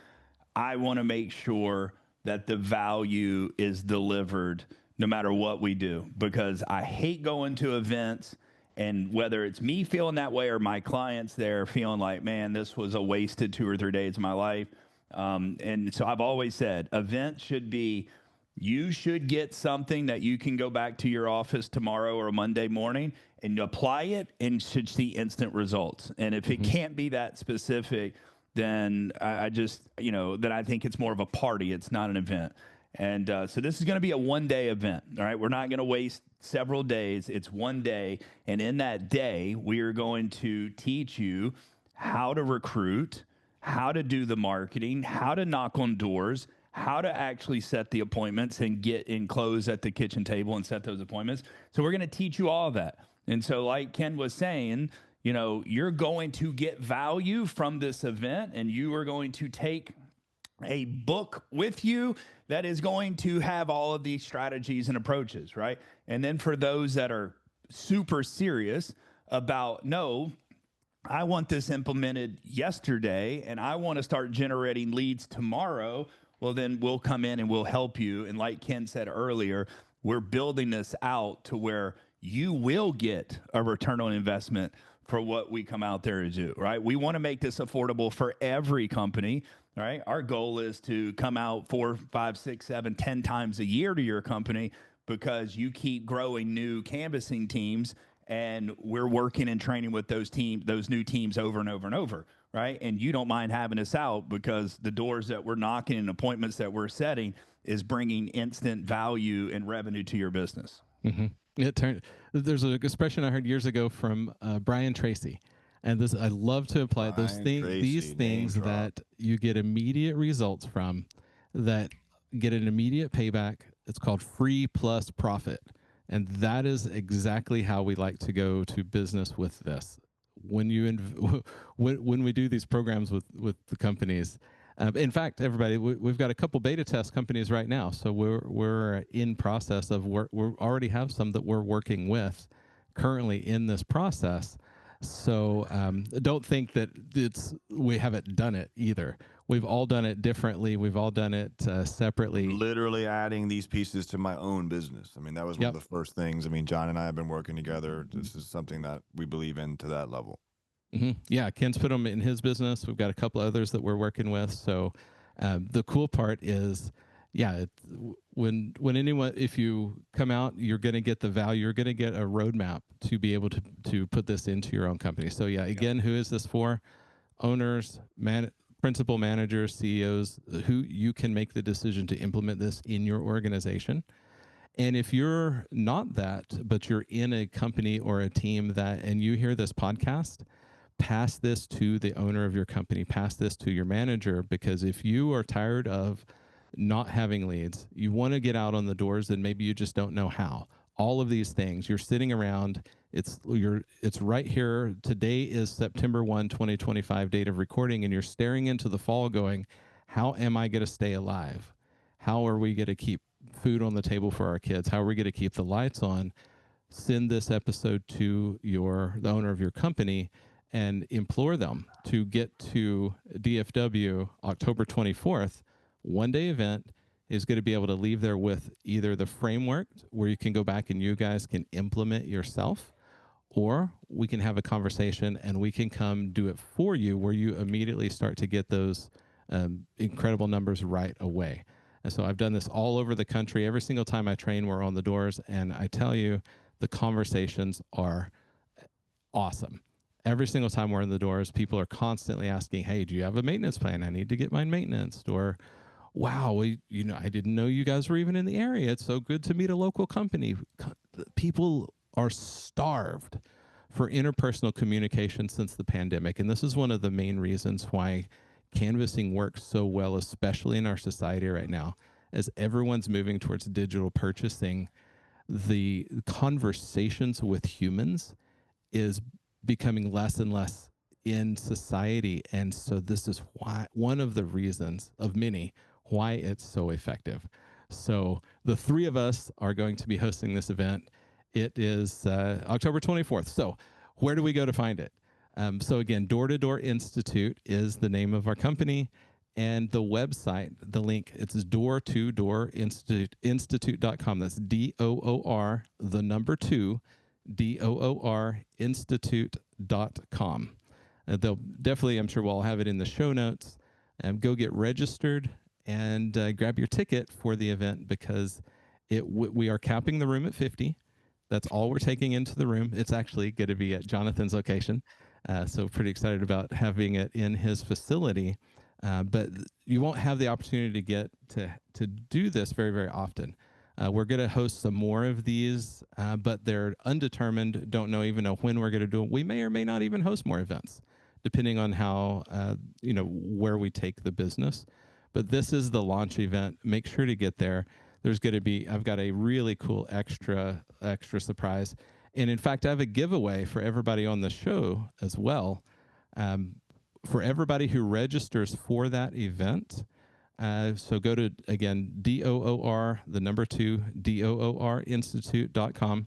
[SPEAKER 1] I want to make sure that the value is delivered no matter what we do, because I hate going to events, and whether it's me feeling that way or my clients there feeling like, man, this was a wasted 2 or 3 days of my life. And so I've always said, events should be, you should get something that you can go back to your office tomorrow or Monday morning and apply it and should see instant results. And if it can't be that specific, then I just, then I think it's more of a party. It's not an event. And so this is going to be a one-day event. All right. We're not going to waste several days. It's one day. And in that day, we are going to teach you how to recruit, how to do the marketing, how to knock on doors, how to actually set the appointments and get in close at the kitchen table and set those appointments. So we're going to teach you all of that. And so like Ken was saying, you're going to get value from this event, and you are going to take a book with you that is going to have all of these strategies and approaches, right? And then for those that are super serious about, no, I want this implemented yesterday and I want to start generating leads tomorrow, well, then we'll come in and we'll help you. And like Ken said earlier, we're building this out to where you will get a return on investment for what we come out there to do, right? We want to make this affordable for every company, right? Our goal is to come out 4, 5, 6, 7, 10 times a year to your company, because you keep growing new canvassing teams, and we're working and training with those new teams over and over and over, right? And you don't mind having us out, because the doors that we're knocking and appointments that we're setting is bringing instant value and revenue to your business.
[SPEAKER 2] There's an expression I heard years ago from Brian Tracy, and this I love to apply these things that you get immediate results from, that get an immediate payback. It's called free plus profit, and that is exactly how we like to go to business with this. When we do these programs with the companies. In fact, everybody, we've got a couple beta test companies right now, so we're in process of we already have some that we're working with currently in this process. So don't think that we haven't done it either. we've all done it differently. We've all done it separately.
[SPEAKER 3] Literally adding these pieces to my own business. I mean, that was one
[SPEAKER 2] Yep.
[SPEAKER 3] of the first things. I mean, John and I have been working together. This is something that we believe in to that level.
[SPEAKER 2] Yeah, Ken's put them in his business. We've got a couple others that we're working with. So the cool part is, yeah, when anyone, if you come out, you're going to get the value. You're going to get a roadmap to be able to put this into your own company. So yeah, again, who is this for? Owners, principal managers, CEOs, who you can make the decision to implement this in your organization. And if you're not that, but you're in a company or a team that, and you hear this podcast, pass this to the owner of your company, pass this to your manager, because if you are tired of not having leads, you want to get out on the doors, and maybe you just don't know how. All of these things, you're sitting around, it's right here. Today is September 1, 2025, date of recording, and you're staring into the fall going, how am I going to stay alive? How are we going to keep food on the table for our kids? How are we going to keep the lights on? Send this episode to the owner of your company and implore them to get to DFW October 24th. One-day event is going to be able to leave there with either the framework where you can go back and you guys can implement yourself, or we can have a conversation and we can come do it for you where you immediately start to get those incredible numbers right away. And so I've done this all over the country. Every single time I train, we're on the doors, and I tell you, the conversations are awesome. Every single time we're in the doors, people are constantly asking, hey, do you have a maintenance plan? I need to get mine maintenanced. Or, wow, I didn't know you guys were even in the area. It's so good to meet a local company. People are starved for interpersonal communication since the pandemic. And this is one of the main reasons why canvassing works so well, especially in our society right now. As everyone's moving towards digital purchasing, the conversations with humans is becoming less and less in society. And so this is why, one of the reasons of many, why it's so effective. So the three of us are going to be hosting this event. It is October 24th. So where do we go to find it? So again, Door to Door Institute is the name of our company, and the website, the link, it's door2doorinstitute.com. That's DOOR, the number 2, DOOR institute.com. They'll definitely, I'm sure we'll have it in the show notes. Go get registered and grab your ticket for the event, because we are capping the room at 50. That's all we're taking into the room. It's actually going to be at Jonathan's location. So pretty excited about having it in his facility. But you won't have the opportunity to get to do this very, very often. We're going to host some more of these, but they're undetermined. Don't even know when we're going to do it. We may or may not even host more events, depending on how, where we take the business. But this is the launch event. Make sure to get there. There's going to be, I've got a really cool extra surprise. And in fact, I have a giveaway for everybody on the show as well. For everybody who registers for that event. So go to, again, DOOR, the number 2, DOORinstitute.com.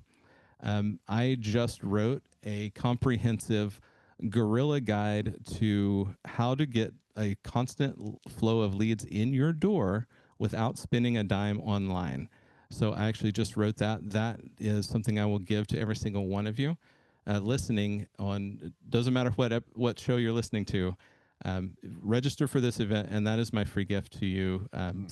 [SPEAKER 2] I just wrote a comprehensive guerrilla guide to how to get a constant flow of leads in your door without spending a dime online. So I actually just wrote that. That is something I will give to every single one of you listening on, doesn't matter what show you're listening to. Register for this event, and that is my free gift to you. And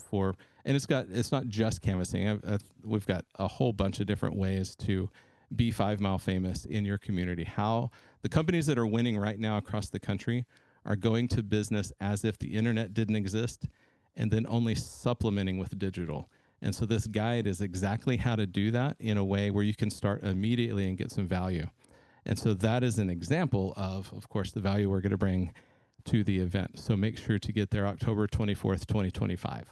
[SPEAKER 2] it's not just canvassing. We've got a whole bunch of different ways to be 5 Mile famous in your community. How the companies that are winning right now across the country are going to business as if the internet didn't exist, and then only supplementing with digital. And so this guide is exactly how to do that in a way where you can start immediately and get some value. And so that is an example of course, the value we're going to bring to the event. So make sure to get there October 24th, 2025.